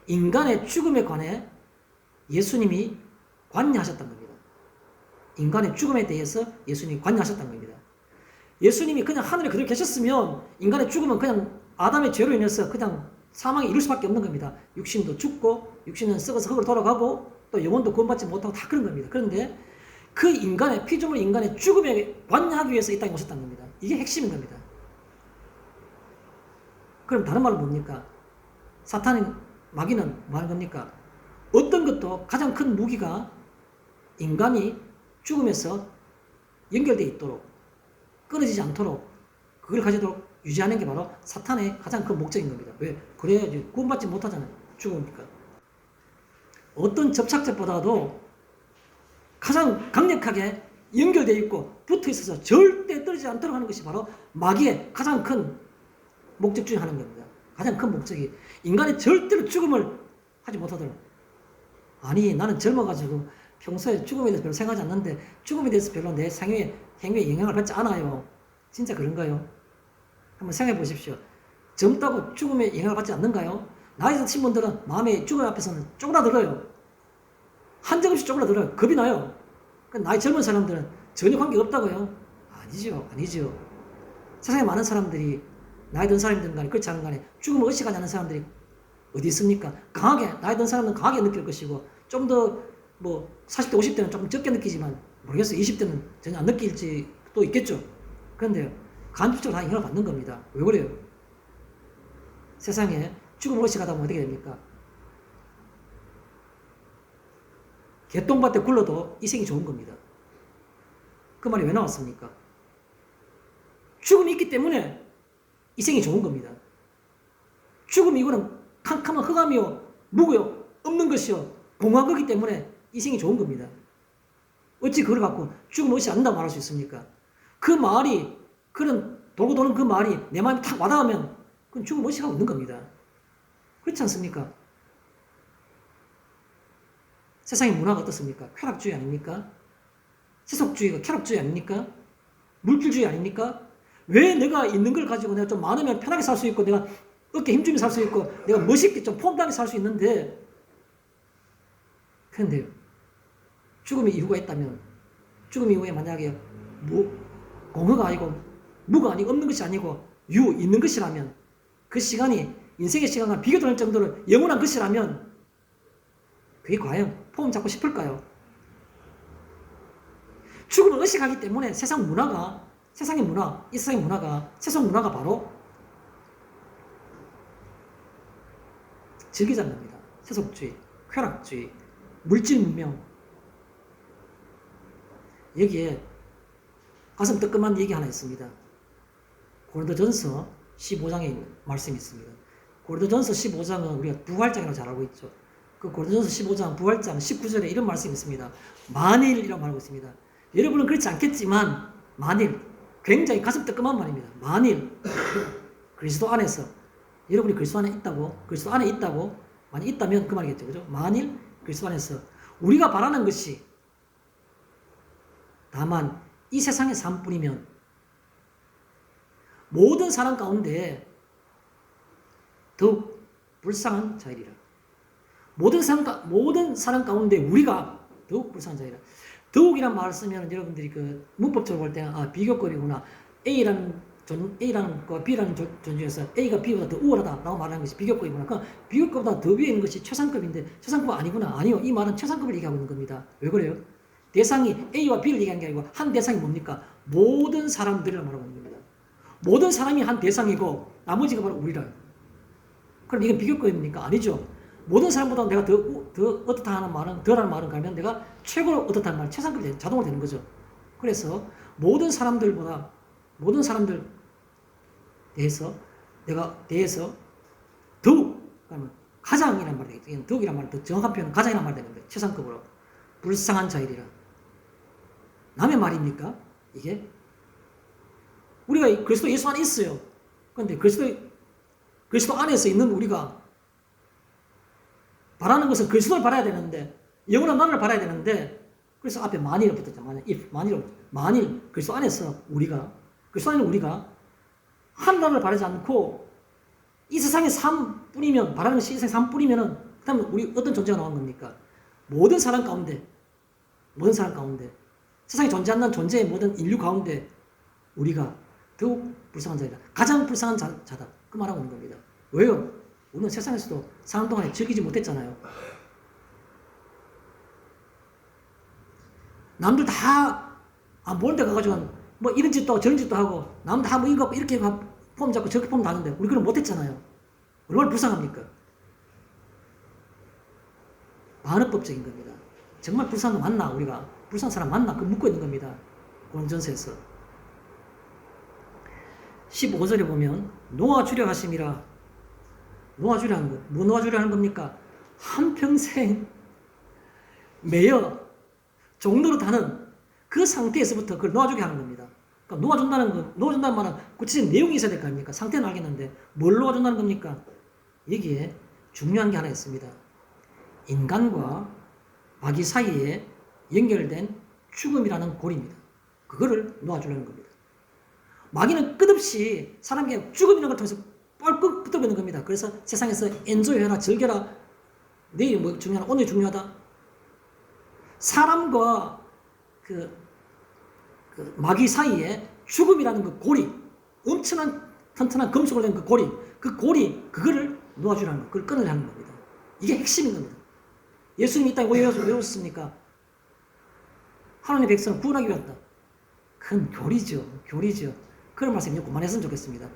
인간의 죽음에 관해 예수님이 관여하셨다는 겁니다. 인간의 죽음에 대해서 예수님이 관여하셨다는 겁니다. 예수님이 그냥 하늘에 그대로 계셨으면 인간의 죽음은 그냥 아담의 죄로 인해서 그냥 사망에 이를 수밖에 없는 겁니다. 육신도 죽고 육신은 썩어서 흙으로 돌아가고 또 영혼도 구원받지 못하고 다 그런 겁니다. 그런데 그 인간의 피조물 인간의 죽음에 관여하기 위해서 이 땅에 오셨다는 겁니다. 이게 핵심인 겁니다. 그럼 다른 말은 뭡니까? 마귀는 뭐 하는 겁니까? 어떤 것도 가장 큰 무기가 인간이 죽음에서 연결되어 있도록, 끊어지지 않도록 그걸 가지도록 유지하는 게 바로 사탄의 가장 큰 목적인 겁니다. 왜? 그래야지 구원받지 못하잖아요. 죽으니까. 어떤 접착제보다도 가장 강력하게 연결되어 있고 붙어 있어서 절대 떨어지지 않도록 하는 것이 바로 마귀의 가장 큰 목적 중에 하나인 겁니다. 가장 큰 목적이 인간이 절대로 죽음을 하지 못하도록. 아니 나는 젊어가지고 평소에 죽음에 대해서 별로 생각하지 않는데 죽음에 대해서 별로 내 행위에 영향을 받지 않아요. 진짜 그런가요? 한번 생각해 보십시오. 젊다고 죽음에 영향을 받지 않는가요? 나이 드신 분들은 마음에 죽음 앞에서는 쪼그라들어요. 한정없이 쪼그라들어요. 겁이 나요. 나이 젊은 사람들은 전혀 관계가 없다고요? 아니죠. 세상에 많은 사람들이 나이 든 사람이든 간에 그렇지 않은 간에 죽음을 의식하지 않는 사람들이 어디 있습니까? 강하게 나이 든 사람은 강하게 느낄 것이고 좀 더 뭐 40대 50대는 조금 적게 느끼지만 모르겠어요. 20대는 전혀 안 느낄지 또 있겠죠. 그런데요. 간접적으로 다 영향을 받는 겁니다. 왜 그래요? 세상에 죽음을 의식하다 보면 어떻게 됩니까? 개똥밭에 굴러도 이생이 좋은 겁니다. 그 말이 왜 나왔습니까? 죽음이 있기 때문에 이생이 좋은 겁니다. 죽음이 이거는 캄캄한 흑암이요, 무고요, 없는 것이요, 공허한 거기 때문에 이생이 좋은 겁니다. 어찌 그걸 갖고 죽음을 의식 않는다고 말할 수 있습니까? 그 말이, 그런 돌고 도는 그 말이 내 마음에 탁 와닿으면 그건 죽음을 의식하고 있는 겁니다. 그렇지 않습니까? 세상의 문화가 어떻습니까? 쾌락주의 아닙니까? 세속주의가 쾌락주의 아닙니까? 물질주의 아닙니까? 왜 내가 있는 걸 가지고 내가 좀 많으면 편하게 살 수 있고 내가 어깨 힘주며 살 수 있고 내가 멋있게 좀 폼나게 살 수 있는데 그런데요. 죽음의 이유가 있다면 죽음 이후에 만약에 공허가 아니고 무가 아니고 없는 것이 아니고 있는 것이라면 그 시간이 인생의 시간과 비교될 정도로 영원한 것이라면 그게 과연 폼 잡고 싶을까요? 죽음을 의식하기 때문에 세상의 문화가 세상 문화가 바로 즐기자는 겁니다. 세속주의, 쾌락주의, 물질 문명. 여기에 가슴 뜨끔한 얘기 하나 있습니다. 고린도전서 15장에 말씀이 있습니다. 고린도전서 15장은 우리가 부활장이라고 잘 알고 있죠. 그 고린도전서 15장 부활장 19절에 이런 말씀이 있습니다. 만일이라고 말하고 있습니다. 여러분은 그렇지 않겠지만 만일, 굉장히 가슴 뜨끔한 말입니다. 만일 그리스도 안에서 여러분이 그리스도 안에 있다고 만약 있다면 그 말이겠죠. 그죠? 만일 그리스도 안에서 우리가 바라는 것이 다만 이 세상의 삶뿐이면 모든 사람 가운데 더욱 불쌍한 자이리라. 모든 사람 가운데 우리가 더욱 불쌍한 자이라. 더욱이란 말을 쓰면 여러분들이 그 문법적으로 볼 때는 비교급이구나. A라는 거 B라는 존중에서 A가 B보다 더 우월하다라고 말하는 것이 비교급이구나. 그 비교급보다 더 위에 있는 것이 최상급인데 최상급은 아니구나. 아니요. 이 말은 최상급을 얘기하고 있는 겁니다. 왜 그래요? 대상이 A와 B를 얘기하는 게 아니고 한 대상이 뭡니까? 모든 사람들을 말하고 있는 겁니다. 모든 사람이 한 대상이고 나머지가 바로 우리라. 그럼 이건 비교급입니까? 아니죠. 모든 사람보다 내가 더 어떻다는 말은, 덜하는 말은 가면 내가 최고로 어떻다는 말, 최상급이 자동으로 되는 거죠. 그래서 모든 사람들 대해서 더욱, 그러면 가장이란 말이 되겠죠. 더욱이란 말은 더 정확한 표현은 가장이란 말이 되는 거예요. 최상급으로. 불쌍한 자이리라. 남의 말입니까? 이게? 우리가 그리스도 예수 안에 있어요. 그런데 그리스도 안에서 있는 우리가 바라는 것은 그리스도를 바라야 되는데, 영원한 나라를 바라야 되는데, 그래서 앞에 만일을 붙었죠. 만일 그리스도 안에서 그리스도 안에 우리가 하늘나라를 바라지 않고 이 세상의 삶뿐이면, 바라는 것이 이 세상의 삶뿐이면은, 그 다음에 우리 어떤 존재가 나온 겁니까? 모든 사람 가운데, 세상에 존재 않는 존재의 모든 인류 가운데 우리가 더욱 불쌍한 자이다. 가장 불쌍한 자다. 그 말하고 있는 겁니다. 왜요? 우리는 세상에서도 사는 동안에 즐기지 못했잖아요. 남들 다 모른 데 가가지고 뭐 이런 짓도 하고 저런 짓도 하고 남 다 뭐 이거 이렇게 폼 잡고 저렇게 폼 다는데 우리 그걸 못했잖아요. 얼마나 불쌍합니까? 반어법적인 겁니다. 정말 불쌍한 거 맞나 우리가? 불쌍한 사람 맞나? 그거 묻고 있는 겁니다. 고린전서에서 15절에 보면 놓아주려 하심이라. 놓아주려 하는 거. 뭐 놓아주려 하는 겁니까? 한평생 매여 종로로 다는 그 상태에서부터 그걸 놓아주게 하는 겁니다. 그러니까 놓아준다는 말은 구체적인 내용이 있어야 될 거 아닙니까? 상태는 알겠는데 뭘 놓아준다는 겁니까? 여기에 중요한 게 하나 있습니다. 인간과 마귀 사이에 연결된 죽음이라는 고리입니다. 그거를 놓아주려는 겁니다. 마귀는 끝없이 사람에게 죽음이라는 걸 통해서 뻘끔 붙들고 있는 겁니다. 그래서 세상에서 엔조이해라, 즐겨라, 내일이 뭐 중요하다, 오늘이 중요하다. 사람과 그 마귀 사이에 죽음이라는 그 고리, 엄청난 튼튼한 금속으로 된 그 고리, 그거를 놓아주라는 거, 그걸 끊으려는 겁니다. 이게 핵심인 겁니다. 예수님이 이 땅에 왜 오셨습니까? 하나님의 백성을 구원하기 위하다. 그건 교리죠. 그런 말씀 이제 그만했으면 좋겠습니다.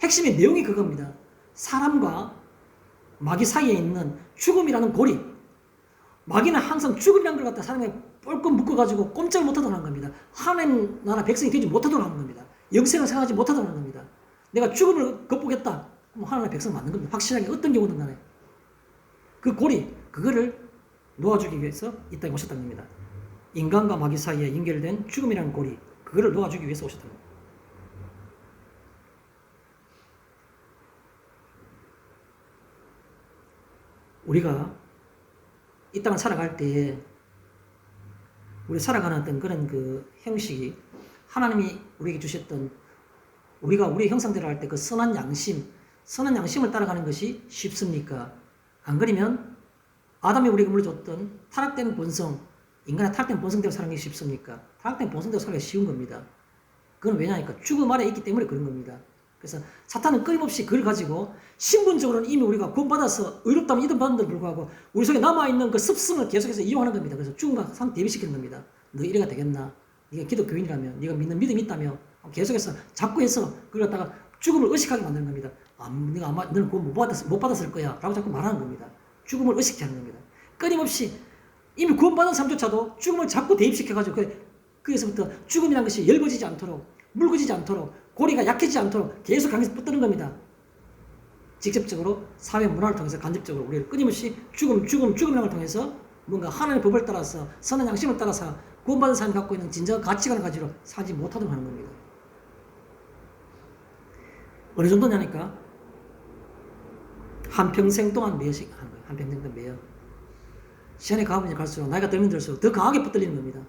핵심의 내용이 그겁니다. 사람과 마귀 사이에 있는 죽음이라는 고리. 마귀는 항상 죽음이라는 걸 갖다 사람에게 뻘끔 묶어가지고 꼼짝을 못하도록 하는 겁니다. 하나님 나라 백성이 되지 못하도록 하는 겁니다. 영생을 생각하지 못하도록 하는 겁니다. 내가 죽음을 극복했다. 그럼 하나님의 백성 맞는 겁니다. 확실하게 어떤 경우든 간에. 그 고리, 그거를 놓아주기 위해서 이 땅에 오셨다는 겁니다. 인간과 마귀 사이에 연결된 죽음이라는 고리, 그거를 놓아주기 위해서 오셨다는 겁니다. 우리가 이 땅을 살아갈 때에 우리 살아가는 어떤 그런 그 형식이 하나님이 우리에게 주셨던 우리가 우리의 형상대로 할 때 그 선한 양심을 따라가는 것이 쉽습니까? 안 그러면 아담이 우리에게 물려줬던 타락된 본성, 인간의 타락된 본성대로 사는 게 쉽습니까? 타락된 본성대로 살기가 쉬운 겁니다. 그건 왜냐니까 죽음 아래 있기 때문에 그런 겁니다. 그래서 사탄은 끊임없이 그걸 가지고 신분적으로는 이미 우리가 구원받아서 의롭다면 이름받는데도 불구하고 우리 속에 남아있는 그 습성을 계속해서 이용하는 겁니다. 그래서 죽음과 상 대비시키는 겁니다. 너 이래가 되겠나? 네가 기독교인이라면, 네가 믿는 믿음이 있다면 계속해서 자꾸 해서 그걸 갖다가 죽음을 의식하게 만드는 겁니다. 네가 아마 너는 구원 못 받았을 거야 라고 자꾸 말하는 겁니다. 죽음을 의식케 하는 겁니다. 끊임없이 이미 구원받은 사람조차도 죽음을 자꾸 대입시켜가지고 그에서부터 죽음이라는 것이 열거지지 않도록, 묽어지지 않도록, 고리가 약해지지 않도록 계속 강해서 붙드는 겁니다. 직접적으로 사회 문화를 통해서 간접적으로 우리를 끊임없이 죽음이라는 걸 통해서 뭔가 하나님의 법을 따라서 선한 양심을 따라서 구원받은 사람이 갖고 있는 진정한 가치관을 가지고 살지 못하도록 하는 겁니다. 어느 정도냐니까 한평생 동안 매여씩 하는 거예요. 한평생 동안 매여. 시간이 가면 갈수록 나이가 들면 들수록 더 강하게 붙들리는 겁니다.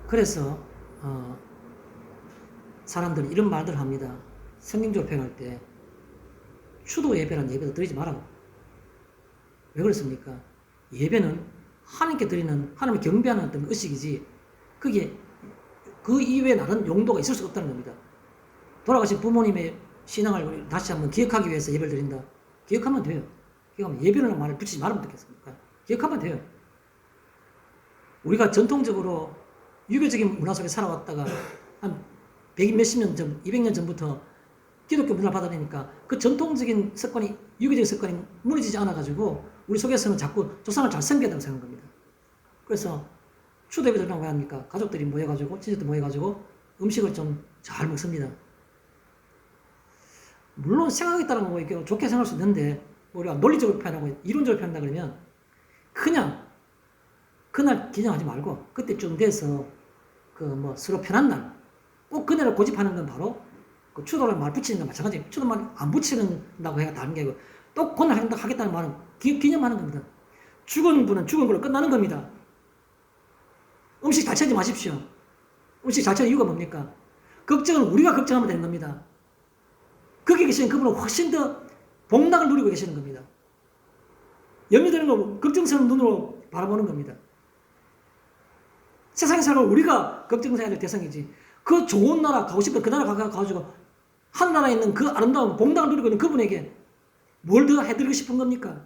그래서 사람들은 이런 말들을 합니다. 성경적으로 표현할 때 추도 예배란 예배도 드리지 말라고. 왜 그렇습니까? 예배는 하나님께 드리는 하나님을 경배하는 어떤 의식이지 그게 그 이외에 다른 용도가 있을 수가 없다는 겁니다. 돌아가신 부모님의 신앙을 다시 한번 기억하기 위해서 예배를 드린다. 기억하면 돼요. 기억하면 예배라는 말을 붙이지 말으면 어떻겠습니까? 기억하면 돼요. 우리가 전통적으로 유교적인 문화 속에 살아왔다가 한 100몇십 년 전, 200년 전부터 기독교 문화를 받아들이니까 그 전통적인 습관이, 유교적인 습관이 무너지지 않아가지고 우리 속에서는 자꾸 조상을 잘 섬겨야 된다고 생각한 겁니다. 그래서 추도 예배 드리려고 합니까? 가족들이 모여가지고, 친척들 모여가지고 음식을 좀 잘 먹습니다. 물론 생각에 따라 뭐 이렇게 좋게 생각할 수 있는데 우리가 논리적으로 표현하고 이론적으로 표현한다 그러면 그냥 그날 기념하지 말고 그때쯤 돼서 그 뭐 서로 편한 날 꼭 그날을 고집하는 건 바로 그 추도를 말 붙이는 건 마찬가지. 추도 말 안 붙이는다고 해가 다른 게 아니고 또 그날 하겠다는 말은 기념하는 겁니다. 죽은 분은 죽은 걸로 끝나는 겁니다. 음식 잘 찾지 마십시오. 음식 잘 찾는 이유가 뭡니까? 걱정은 우리가 걱정하면 되는 겁니다. 거기 계시는 그분은 훨씬 더 복락을 누리고 계시는 겁니다. 염려되는 거 걱정스러운 눈으로 바라보는 겁니다. 세상에 살고 우리가 걱정해야 될 대상이지. 그 좋은 나라 가고 싶은 그 나라 가가지고 하늘나라에 있는 그 아름다운 복락을 누리고 있는 그분에게 뭘 더 해드리고 싶은 겁니까?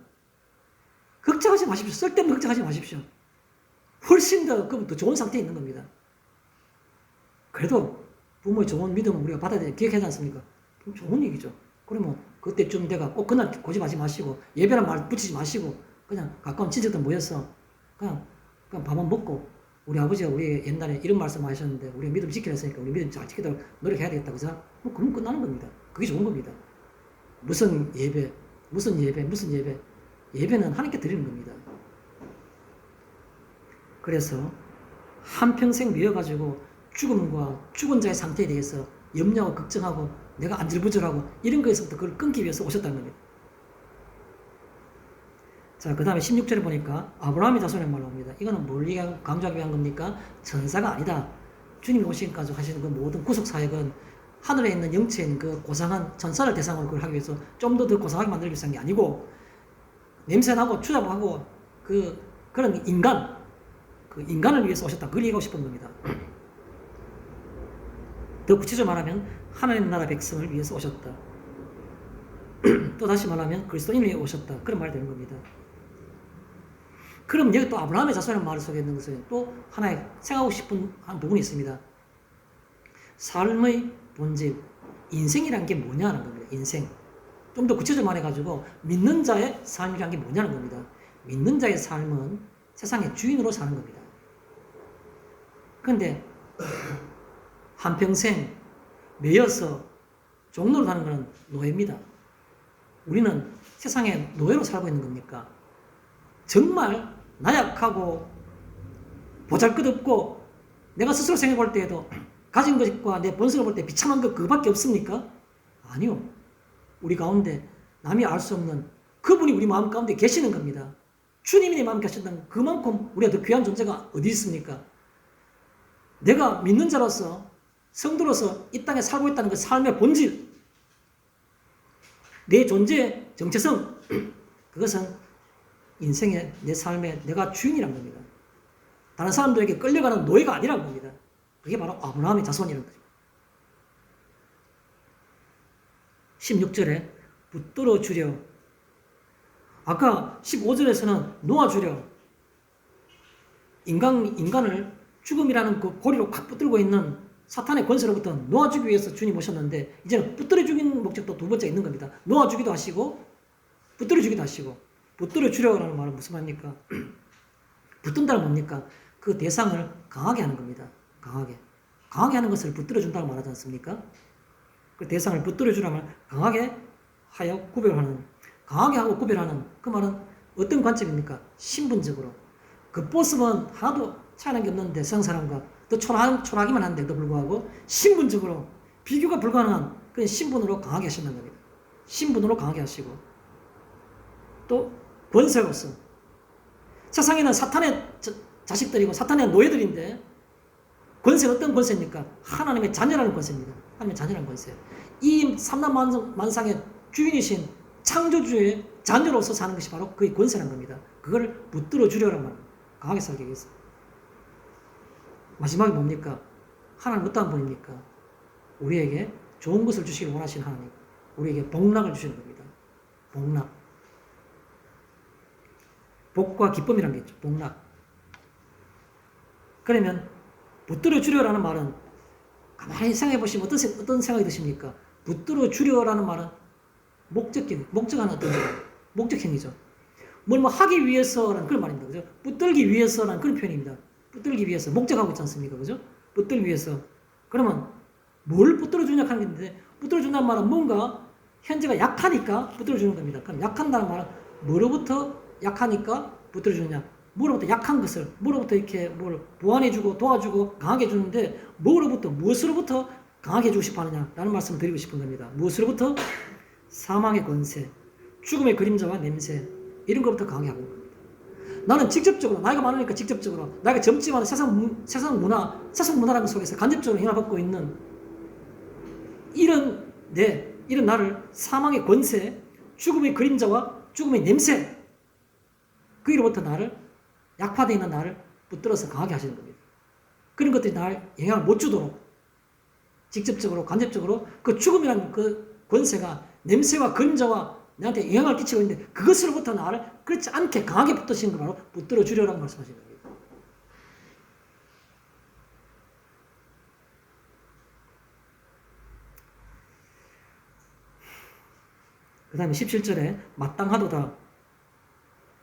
걱정하지 마십시오. 쓸데없는 걱정하지 마십시오. 훨씬 더 그분 더 좋은 상태에 있는 겁니다. 그래도 부모의 좋은 믿음을 우리가 받아야 되는 기억하지 않습니까? 좋은 얘기죠. 그러면 그때쯤 돼가 꼭 그날 고집하지 마시고 예배란 말 붙이지 마시고 그냥 가까운 친척들 모여서 그냥 밥만 먹고 우리 아버지가 우리 옛날에 이런 말씀 하셨는데 우리가 믿음 지키려 했으니까 우리 믿음 잘 지키도록 노력해야 되겠다. 그죠? 뭐 그럼 끝나는 겁니다. 그게 좋은 겁니다. 무슨 예배, 무슨 예배, 무슨 예배. 예배는 하나님께 드리는 겁니다. 그래서 한평생 미워가지고 죽음과 죽은 자의 상태에 대해서 염려하고 걱정하고 내가 안절부절하고 이런 거에서부터 그걸 끊기 위해서 오셨다는 겁니다. 자, 그 다음에 16절에 보니까 아브라함의 자손의 말로 합니다. 이거는 뭘 강조하기 위한 겁니까? 천사가 아니다. 주님이 오시기까지 하시는 그 모든 구속사역은 하늘에 있는 영체인 그 고상한 천사를 대상으로 그걸 하기 위해서 좀 더 고상하게 만들기 위해서 한 게 아니고 냄새나고 추잡하고 그런 인간을 위해서 오셨다. 그걸 얘기하고 싶은 겁니다. 더 구체적으로 말하면 하나님 나라 백성을 위해서 오셨다. 또 다시 말하면 그리스도인을 위해 오셨다. 그런 말이 되는 겁니다. 그럼 여기 또 아브라함의 자손이라는 말 속에 있는 것은 또 하나의 생각하고 싶은 한 부분이 있습니다. 삶의 본질, 인생이란 게 뭐냐는 겁니다. 인생. 좀 더 구체적으로 말해가지고 믿는 자의 삶이란 게 뭐냐는 겁니다. 믿는 자의 삶은 세상의 주인으로 사는 겁니다. 그런데 한평생 매여서 종로로 사는 것은 노예입니다. 우리는 세상의 노예로 살고 있는 겁니까? 정말 나약하고 보잘것없고 내가 스스로 생각해 볼 때에도 가진 것과 내 본성을 볼 때 비참한 것 그거밖에 없습니까? 아니요. 우리 가운데 남이 알 수 없는 그분이 우리 마음 가운데 계시는 겁니다. 주님이 내 마음에 계신다는 그만큼 우리가 더 귀한 존재가 어디 있습니까? 내가 믿는 자로서 성도로서 이 땅에 살고 있다는 그 삶의 본질, 내 존재의 정체성, 그것은 인생의 내 삶의 내가 주인이란 겁니다. 다른 사람들에게 끌려가는 노예가 아니란 겁니다. 그게 바로 아브라함의 자손이라는 거죠. 16절에 붙들어 주려. 아까 15절에서는 놓아 주려. 인간을 죽음이라는 그 고리로 콱 붙들고 있는 사탄의 권세로부터 놓아주기 위해서 주님 오셨는데 이제는 붙들어 주기는 목적도 두 번째 있는 겁니다. 놓아주기도 하시고 붙들어 주기도 하시고. 붙들어 주려고 하는 말은 무슨 말입니까? 붙든다는 뭡니까? 그 대상을 강하게 하는 겁니다. 강하게 하는 것을 붙들어 준다고 말하지 않습니까? 그 대상을 붙들어 주라면 강하게 하여 구별하는, 강하게 하고 구별하는 그 말은 어떤 관점입니까? 신분적으로. 그 모습은 하나도 차이난 게 없는데 세상 사람과 더 초라하기만 한데도 불구하고 신분적으로 비교가 불가능한 그런 신분으로 강하게 하신다는 겁니다. 신분으로 강하게 하시고 또 권세로서 세상에는 사탄의 자식들이고 사탄의 노예들인데 권세는 어떤 권세입니까? 하나님의 자녀라는 권세입니다. 하나님의 자녀라는 권세. 이 삼라만상의 주인이신 창조주의 자녀로서 사는 것이 바로 그의 권세라는 겁니다. 그걸 붙들어 주려고 말합니다. 강하게 살기 위해서. 마지막에 뭡니까? 하나님 어떠한 분입니까? 우리에게 좋은 것을 주시길 원하시는 하나님. 우리에게 복락을 주시는 겁니다. 복락. 복과 기쁨이라는 게 있죠. 복락. 그러면 붙들어 주려라는 말은 가만히 생각해 보시면 어떤 생각이 드십니까? 붙들어 주려라는 말은 목적하는 어떤 목적행위죠. 뭘 하기 위해서라는 그런 말입니다. 그죠? 붙들기 위해서라는 그런 표현입니다. 붙들기 위해서 목적하고 있지 않습니까? 그죠? 붙들기 위해서. 그러면 뭘 붙들어 주냐 하는 건데 붙들어 준다는 말은 뭔가 현재가 약하니까 붙들어 주는 겁니다. 그럼 약한다는 말은 뭐로부터 약하니까 붙들어 주느냐? 뭐로부터 약한 것을 뭐로부터 이렇게 뭘 보완해주고 도와주고 강하게 해주는데 무엇으로부터 강하게 해주고 싶어 하느냐라는 말씀을 드리고 싶은 겁니다. 무엇으로부터? 사망의 권세, 죽음의 그림자와 냄새 이런 것부터 강하게 하고 있는 겁니다. 나는 직접적으로 나이가 많으니까 직접적으로 나이가 젊지만 세상 문화라는 속에서 간접적으로 영향을 받고 있는 이런 나를 사망의 권세, 죽음의 그림자와 죽음의 냄새 그로부터 나를 약화되어 있는 나를 붙들어서 강하게 하시는 겁니다. 그런 것들이 나를 영향을 못 주도록 직접적으로 간접적으로 그 죽음이라는 그 권세가 냄새와 그림자와 나한테 영향을 끼치고 있는데 그것으로부터 나를 그렇지 않게 강하게 붙드시는 걸 바로 붙들어 주려고 말씀하시는 겁니다. 그 다음에 17절에 마땅하도다.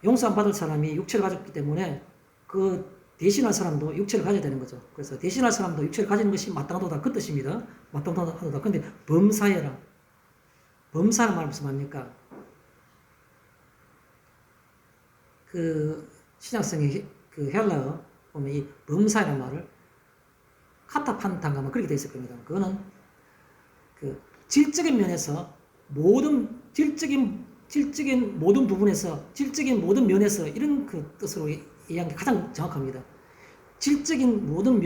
용서 안 받을 사람이 육체를 가졌기 때문에 그 대신할 사람도 육체를 가져야 되는 거죠. 그래서 대신할 사람도 육체를 가지는 것이 마땅하도다 그 뜻입니다. 마땅하도다. 근데 범사에라. 범사란 말은 무슨 말입니까? 그 신약성의 그 헬라어 보면 이 범사라는 말을 카타판탄가만 그렇게 되어 있을 겁니다. 그거는 그 질적인 면에서 질적인 모든 부분에서 질적인 모든 면에서 이런 그 뜻으로 이해한 게 가장 정확합니다. 질적인 모든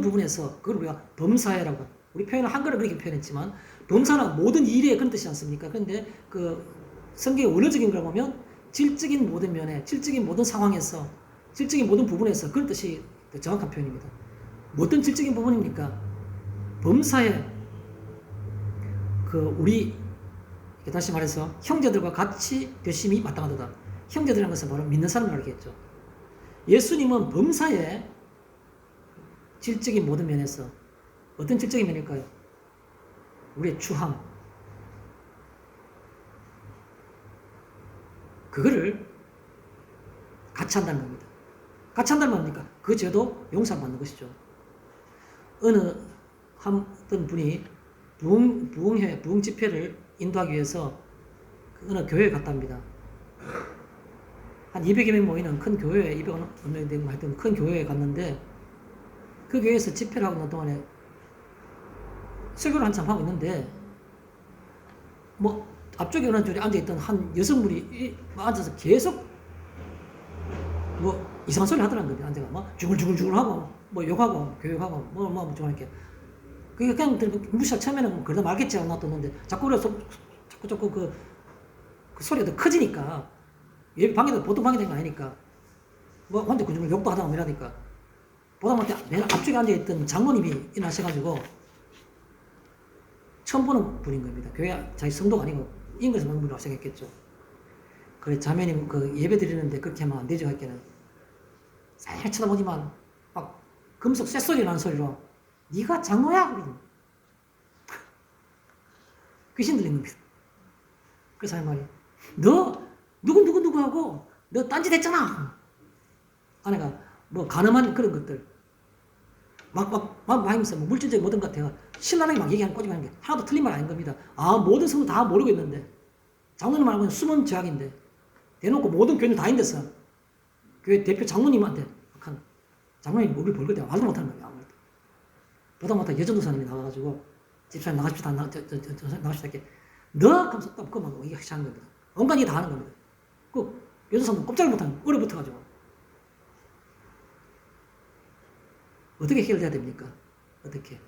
부분에서 그걸 우리가 범사회라고 우리 표현을 한글을 그렇게 표현했지만 범사는 모든 일에 그런 뜻이지 않습니까? 그런데 그 성경의 원어적인 걸 보면 질적인 모든 면에 질적인 모든 상황에서 질적인 모든 부분에서 그런 뜻이 정확한 표현입니다. 어떤 질적인 부분입니까? 범사에 그 우리 다시 말해서 형제들과 같이 되심이 마땅하도다. 형제들이라는 것은 바로 믿는 사람을 알겠죠. 예수님은 범사에 질적인 모든 면에서 어떤 질적인 면일까요? 우리의 추함. 그거를 같이 한다는 겁니다. 같이 한다는 뭡니까? 그 죄도 용서받는 것이죠. 어떤 분이 부흥 집회를 인도하기 위해서 어느 교회에 갔답니다. 한 200여 명 모이는 큰 교회에 200여 명 되고 하여튼 큰 교회에 갔는데 그 교회에서 집회를 하고 있는 동안에 설교를 한참 하고 있는데 뭐 앞쪽에 어느 줄에 앉아있던 한 여성분이 앉아서 계속 뭐 이상한 소리 하더라는 거죠. 앉아가 뭐 죽을죽을 하고 뭐 욕하고 교육하고 뭐 좀 이렇게 그냥 무시하고 처음에는 그러다 말겠지 하고 놔뒀는데 자꾸 그 소리가 더 커지니까 방해도 보통 방해된 거 아니니까 뭐 혼자 그중을 욕도 하다가 이러니까 보다못해 맨 앞쪽에 앉아있던 장모님이 일어나셔가지고 처음 보는 분인 겁니다. 교회 자기 성도가 아니고 인근에서 보는 분이라고 생각했겠죠. 그래 자매님 그 예배 드리는데 그렇게 하면 안 되죠 할게는 잘 쳐다보지만 막 금속 쇳소리 나는 소리로 네가 장로야? 그러더니 귀신 들린 겁니다. 그래서 할 말이 너 누구 하고 너 딴짓 했잖아. 아내가 뭐 가늠한 그런 것들 막 하면서 뭐 물질적인 모든 것 같아요. 신랄하게 막 얘기하는 꼬집하는 게 하나도 틀린 말 아닌 겁니다. 모든 성도 다 모르고 있는데 장로님 말고는 숨은 죄악인데 대놓고 모든 교인들 다 있는데서 교회 대표 장로님한테 장로님 우리 벌거든 말도 못하는 거예요. 아무래도 보다 못해 여전도사님이 나와가지고 집사님 나가십시다 나가십시다 이렇게 너 하면서 또 그만 이게 하는 겁니다. 온갖 얘기 다 하는 겁니다. 그 여전도사님 꼼짝을 못하는 얼어붙어가지고 어떻게 해결돼야 됩니까? 어떻게?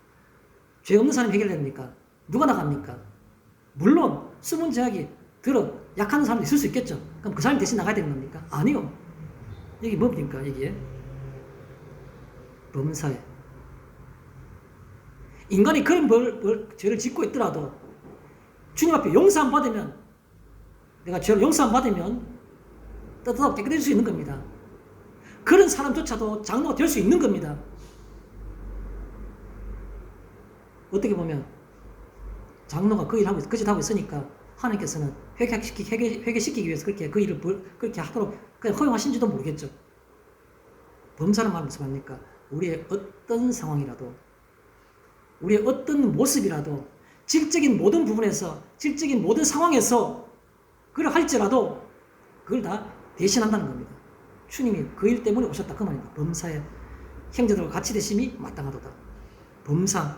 죄 없는 사람이 해결됩니까? 누가 나갑니까? 물론 숨은 죄악이 약한 사람도 있을 수 있겠죠. 그럼 그 사람이 대신 나가야 되는 겁니까? 아니요. 이게 뭡니까? 이게 범사에 인간이 그런 죄를 짓고 있더라도 주님 앞에 용서 안 받으면 내가 죄를 용서 안 받으면 떳떳하고 깨끗해질 수 있는 겁니다. 그런 사람조차도 장로가 될 수 있는 겁니다. 어떻게 보면 장로가 그 일을 그 짓 하고 있으니까 하나님께서는 회개시키기 위해서 그 일을 그렇게 하도록 허용하신지도 모르겠죠. 범사는 말은 무슨 말입니까? 우리의 어떤 상황이라도 우리의 어떤 모습이라도 질적인 모든 부분에서 질적인 모든 상황에서 그걸 할지라도 그걸 다 대신한다는 겁니다. 주님이 그 일 때문에 오셨다 그 말입니다. 범사에 형제들과 같이 되심이 마땅하도다. 범사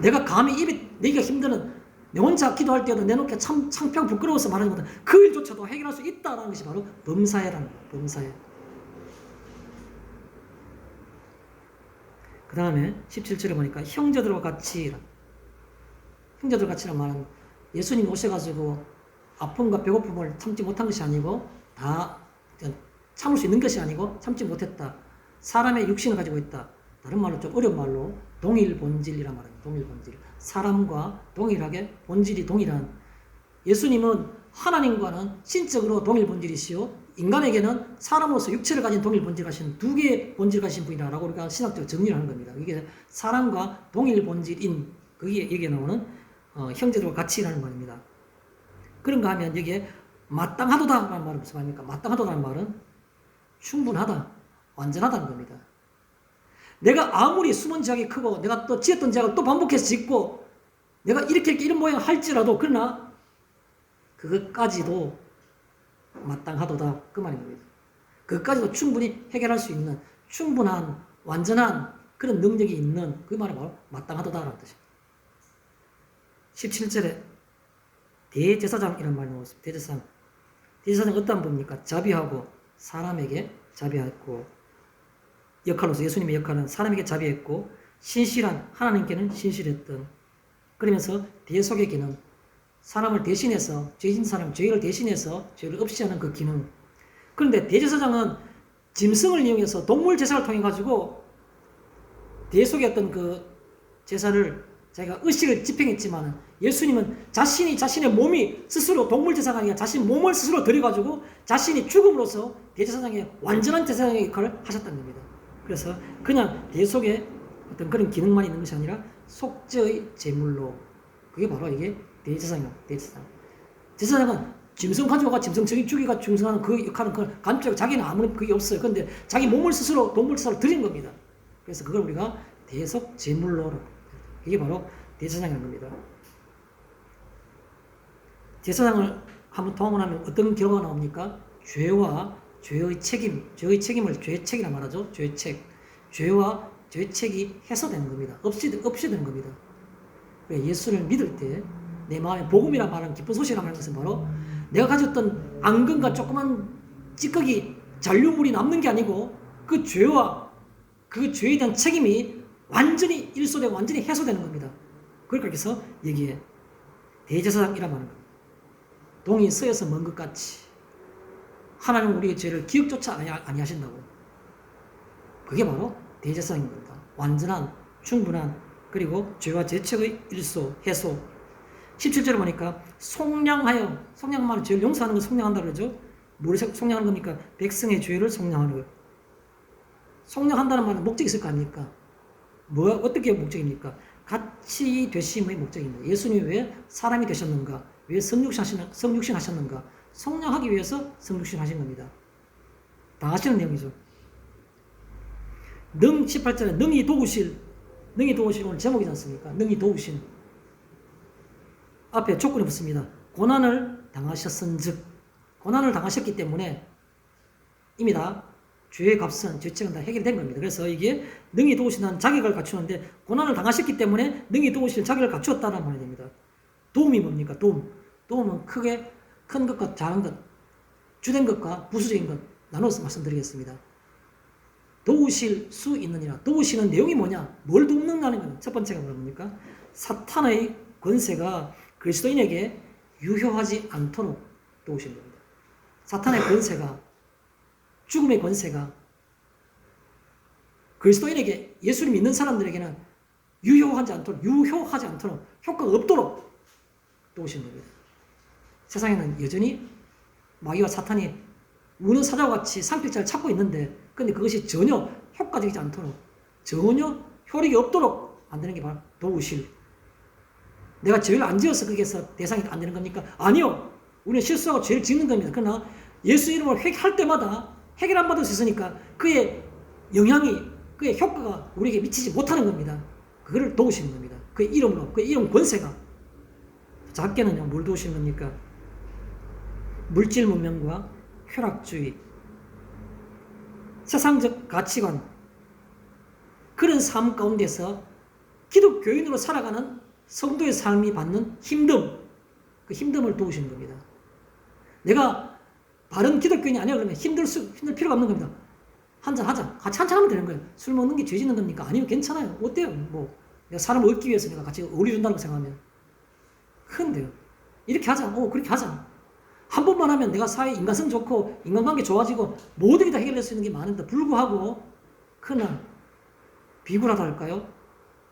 내가 감히 입에 내기가 힘드는 내 혼자 기도할 때도 내놓게 창피하고 부끄러워서 말하지 못한 그 일조차도 해결할 수 있다는 것이 바로 범사회라는 거예요. 범사회. 그 다음에 17절에 보니까 형제들과 같이 형제들과 같이란 말은 예수님이 오셔가지고 아픔과 배고픔을 참지 못한 것이 아니고 다 참을 수 있는 것이 아니고 참지 못했다. 사람의 육신을 가지고 있다. 다른 말로 좀 어려운 말로 동일 본질이란 말입니다. 동일 본질. 사람과 동일하게 본질이 동일한 예수님은 하나님과는 신적으로 동일 본질이시요 인간에게는 사람으로서 육체를 가진 동일 본질 가신 두 개의 본질 가신 분이라고 우리가 신학적으로 정리를 하는 겁니다. 이게 사람과 동일 본질인 그게 여기에 나오는 형제들과 같이라는 말입니다. 그런가 하면 여기에 마땅하도다라는 말은 무슨 말입니까? 마땅하도다라는 말은 충분하다. 완전하다는 겁니다. 내가 아무리 숨은 죄악이 크고 내가 또 지었던 죄악을 또 반복해서 짓고 내가 이렇게 이런 모양을 할지라도 그러나 그것까지도 마땅하도다 그 말인 겁니다. 그것까지도 충분히 해결할 수 있는 충분한 완전한 그런 능력이 있는 그 말이 바로 마땅하도다라는 뜻입니다. 17절에 대제사장이라는 말이 나왔습니다. 대제사장. 대제사장 어떤 분입니까? 자비하고 사람에게 자비했고 역할로서 예수님의 역할은 사람에게 자비했고 신실한 하나님께는 신실했던 그러면서 대속의 기능 사람을 대신해서 죄진 사람 죄를 대신해서 죄를 없이 하는 그 기능 그런데 대제사장은 짐승을 이용해서 동물 제사를 통해 가지고 대속의 어떤 그 제사를 자기가 의식을 집행했지만 예수님은 자신의 몸이 스스로 동물 제사가 아니라 자신 몸을 스스로 드려가지고 자신이 죽음으로써 대제사장의 완전한 제사장의 역할을 하셨다는 겁니다. 그래서 그냥 대속의 어떤 그런 기능만 있는 것이 아니라 속죄의 제물로 그게 바로 이게 대제사장이에요. 대제사장. 제사장은 짐승 가져가 짐승 죽이가 중성하는 그 역할은 그 간접적으로 자기는 아무런 그게 없어요. 그런데 자기 몸을 스스로 동물 제사로 드린 겁니다. 그래서 그걸 우리가 대속 제물로 이게 바로 대제사장이라는 겁니다. 제사장을 한번 통합하면 어떤 결과가 나옵니까? 죄와 죄의 책임을 죄의 책이라 말하죠. 죄의 책. 죄와 죄의 책이 해소되는 겁니다. 없이 되는 겁니다. 예수를 믿을 때 내 마음에 복음이라 말하는 기쁜 소식이라 말하는 것은 바로 내가 가졌던 앙금과 조그만 찌꺼기 잔류물이 남는 게 아니고 그 죄와 그 죄에 대한 책임이 완전히 일소되고 완전히 해소되는 겁니다. 그걸 그렇게 해서 여기에 대제사장이라 말하는 겁니다. 동이 서에서 먼 것 같이 하나님은 우리의 죄를 기억조차 아니하신다고. 그게 바로 대제사장인 겁니다. 완전한 충분한 그리고 죄와 죄책의 일소 해소. 17절에 보니까 속량하여 말은 죄를 용서하는 걸 속량한다 그러죠. 뭘 속량하는 겁니까? 백성의 죄를 속량하는 거예요. 속량한다는 말은 목적이 있을 거 아닙니까? 어떻게 목적입니까? 같이 되심의 목적입니다. 예수님이 왜 사람이 되셨는가? 왜 성육신 하셨는가? 속량하기 위해서 성육신 하신 겁니다. 다 아시는 내용이죠. 18절에 능히 도우실 오늘 제목이지 않습니까? 능히 도우신 앞에 조건이 붙습니다. 고난을 당하셨은즉 고난을 당하셨기 때문에 이미 다 죄의 값은 죄책은 다 해결된 겁니다. 그래서 이게 능히 도우신다는 자격을 갖추는데 고난을 당하셨기 때문에 능히 도우실 자격을 갖추었다는 말이 됩니다. 도움이 뭡니까? 도움은 크게 큰 것과 작은 것, 주된 것과 부수적인 것 나눠서 말씀드리겠습니다. 도우실 수 있느니라. 도우시는 내용이 뭐냐? 뭘 돕는다는 거는 첫 번째가 뭡니까? 사탄의 권세가 그리스도인에게 유효하지 않도록 도우신 겁니다. 사탄의 권세가 죽음의 권세가 그리스도인에게 예수를 믿는 사람들에게는 유효하지 않도록 효과가 없도록 도우신 겁니다. 세상에는 여전히 마귀와 사탄이 우는 사자와 같이 상필자를 찾고 있는데 근데 그것이 전혀 효과적이지 않도록 전혀 효력이 없도록 만드는 게 바로 도우실. 내가 죄를 안 지어서 거기에서 대상이 안 되는 겁니까? 아니요. 우리는 실수하고 죄를 짓는 겁니다. 그러나 예수 이름으로 회개할 때마다 해결 안 받을 수 있으니까 그의 영향이 그의 효과가 우리에게 미치지 못하는 겁니다. 그거를 도우시는 겁니다. 그의 이름으로 그의 이름 권세가 작게는요 뭘 도우시는 겁니까? 물질 문명과 쾌락주의 세상적 가치관 그런 삶 가운데서 기독교인으로 살아가는 성도의 삶이 받는 힘듦 그 힘듦을 도우시는 겁니다. 내가 바른 기독교인이 아니야 그러면 힘들 필요가 없는 겁니다. 한잔하자. 같이 한잔하면 되는 거예요. 술 먹는 게 죄 짓는 겁니까? 아니면 괜찮아요. 어때요? 내가 사람을 얻기 위해서 내가 같이 어울려준다고 생각하면 큰데요. 이렇게 하자. 그렇게 하자. 한 번만 하면 내가 사회 인간성 좋고 인간관계 좋아지고 모든 게 다 해결될 수 있는 게 많은데 불구하고 그날 비굴하다 할까요?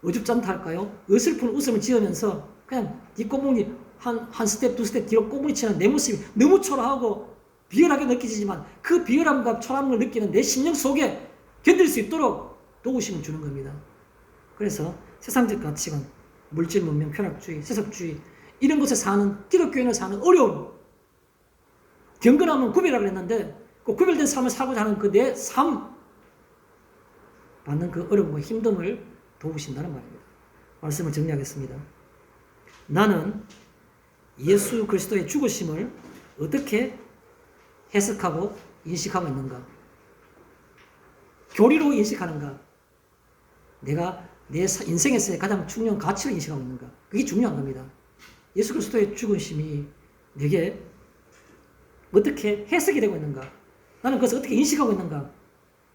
어줍잖다 할까요? 어설픈 웃음을 지으면서 그냥 뒷꼬무니 한 스텝 두 스텝 뒤로 꼬무니 치는 내 모습이 너무 초라하고 비열하게 느껴지지만 그 비열함과 초라함을 느끼는 내 심령 속에 견딜 수 있도록 도우심을 주는 겁니다. 그래서 세상적 가치관, 물질 문명, 쾌락주의, 세속주의 이런 곳에 사는 기독교인을 사는 어려움 경건하면 구별하라고 했는데 그 구별된 삶을 살고자 하는 그 내 삶 받는 그 어려움과 힘듦을 도우신다는 말입니다. 말씀을 정리하겠습니다. 나는 예수 그리스도의 죽으심을 어떻게 해석하고 인식하고 있는가? 교리로 인식하는가? 내가 내 인생에서의 가장 중요한 가치를 인식하고 있는가? 그게 중요한 겁니다. 예수 그리스도의 죽으심이 내게 어떻게 해석이 되고 있는가? 나는 그것을 어떻게 인식하고 있는가?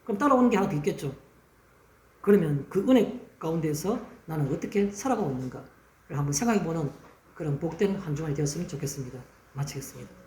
그럼 따라오는 게 하나 더 있겠죠. 그러면 그 은혜 가운데서 나는 어떻게 살아가고 있는가를 한번 생각해보는 그런 복된 한 주간이 되었으면 좋겠습니다. 마치겠습니다.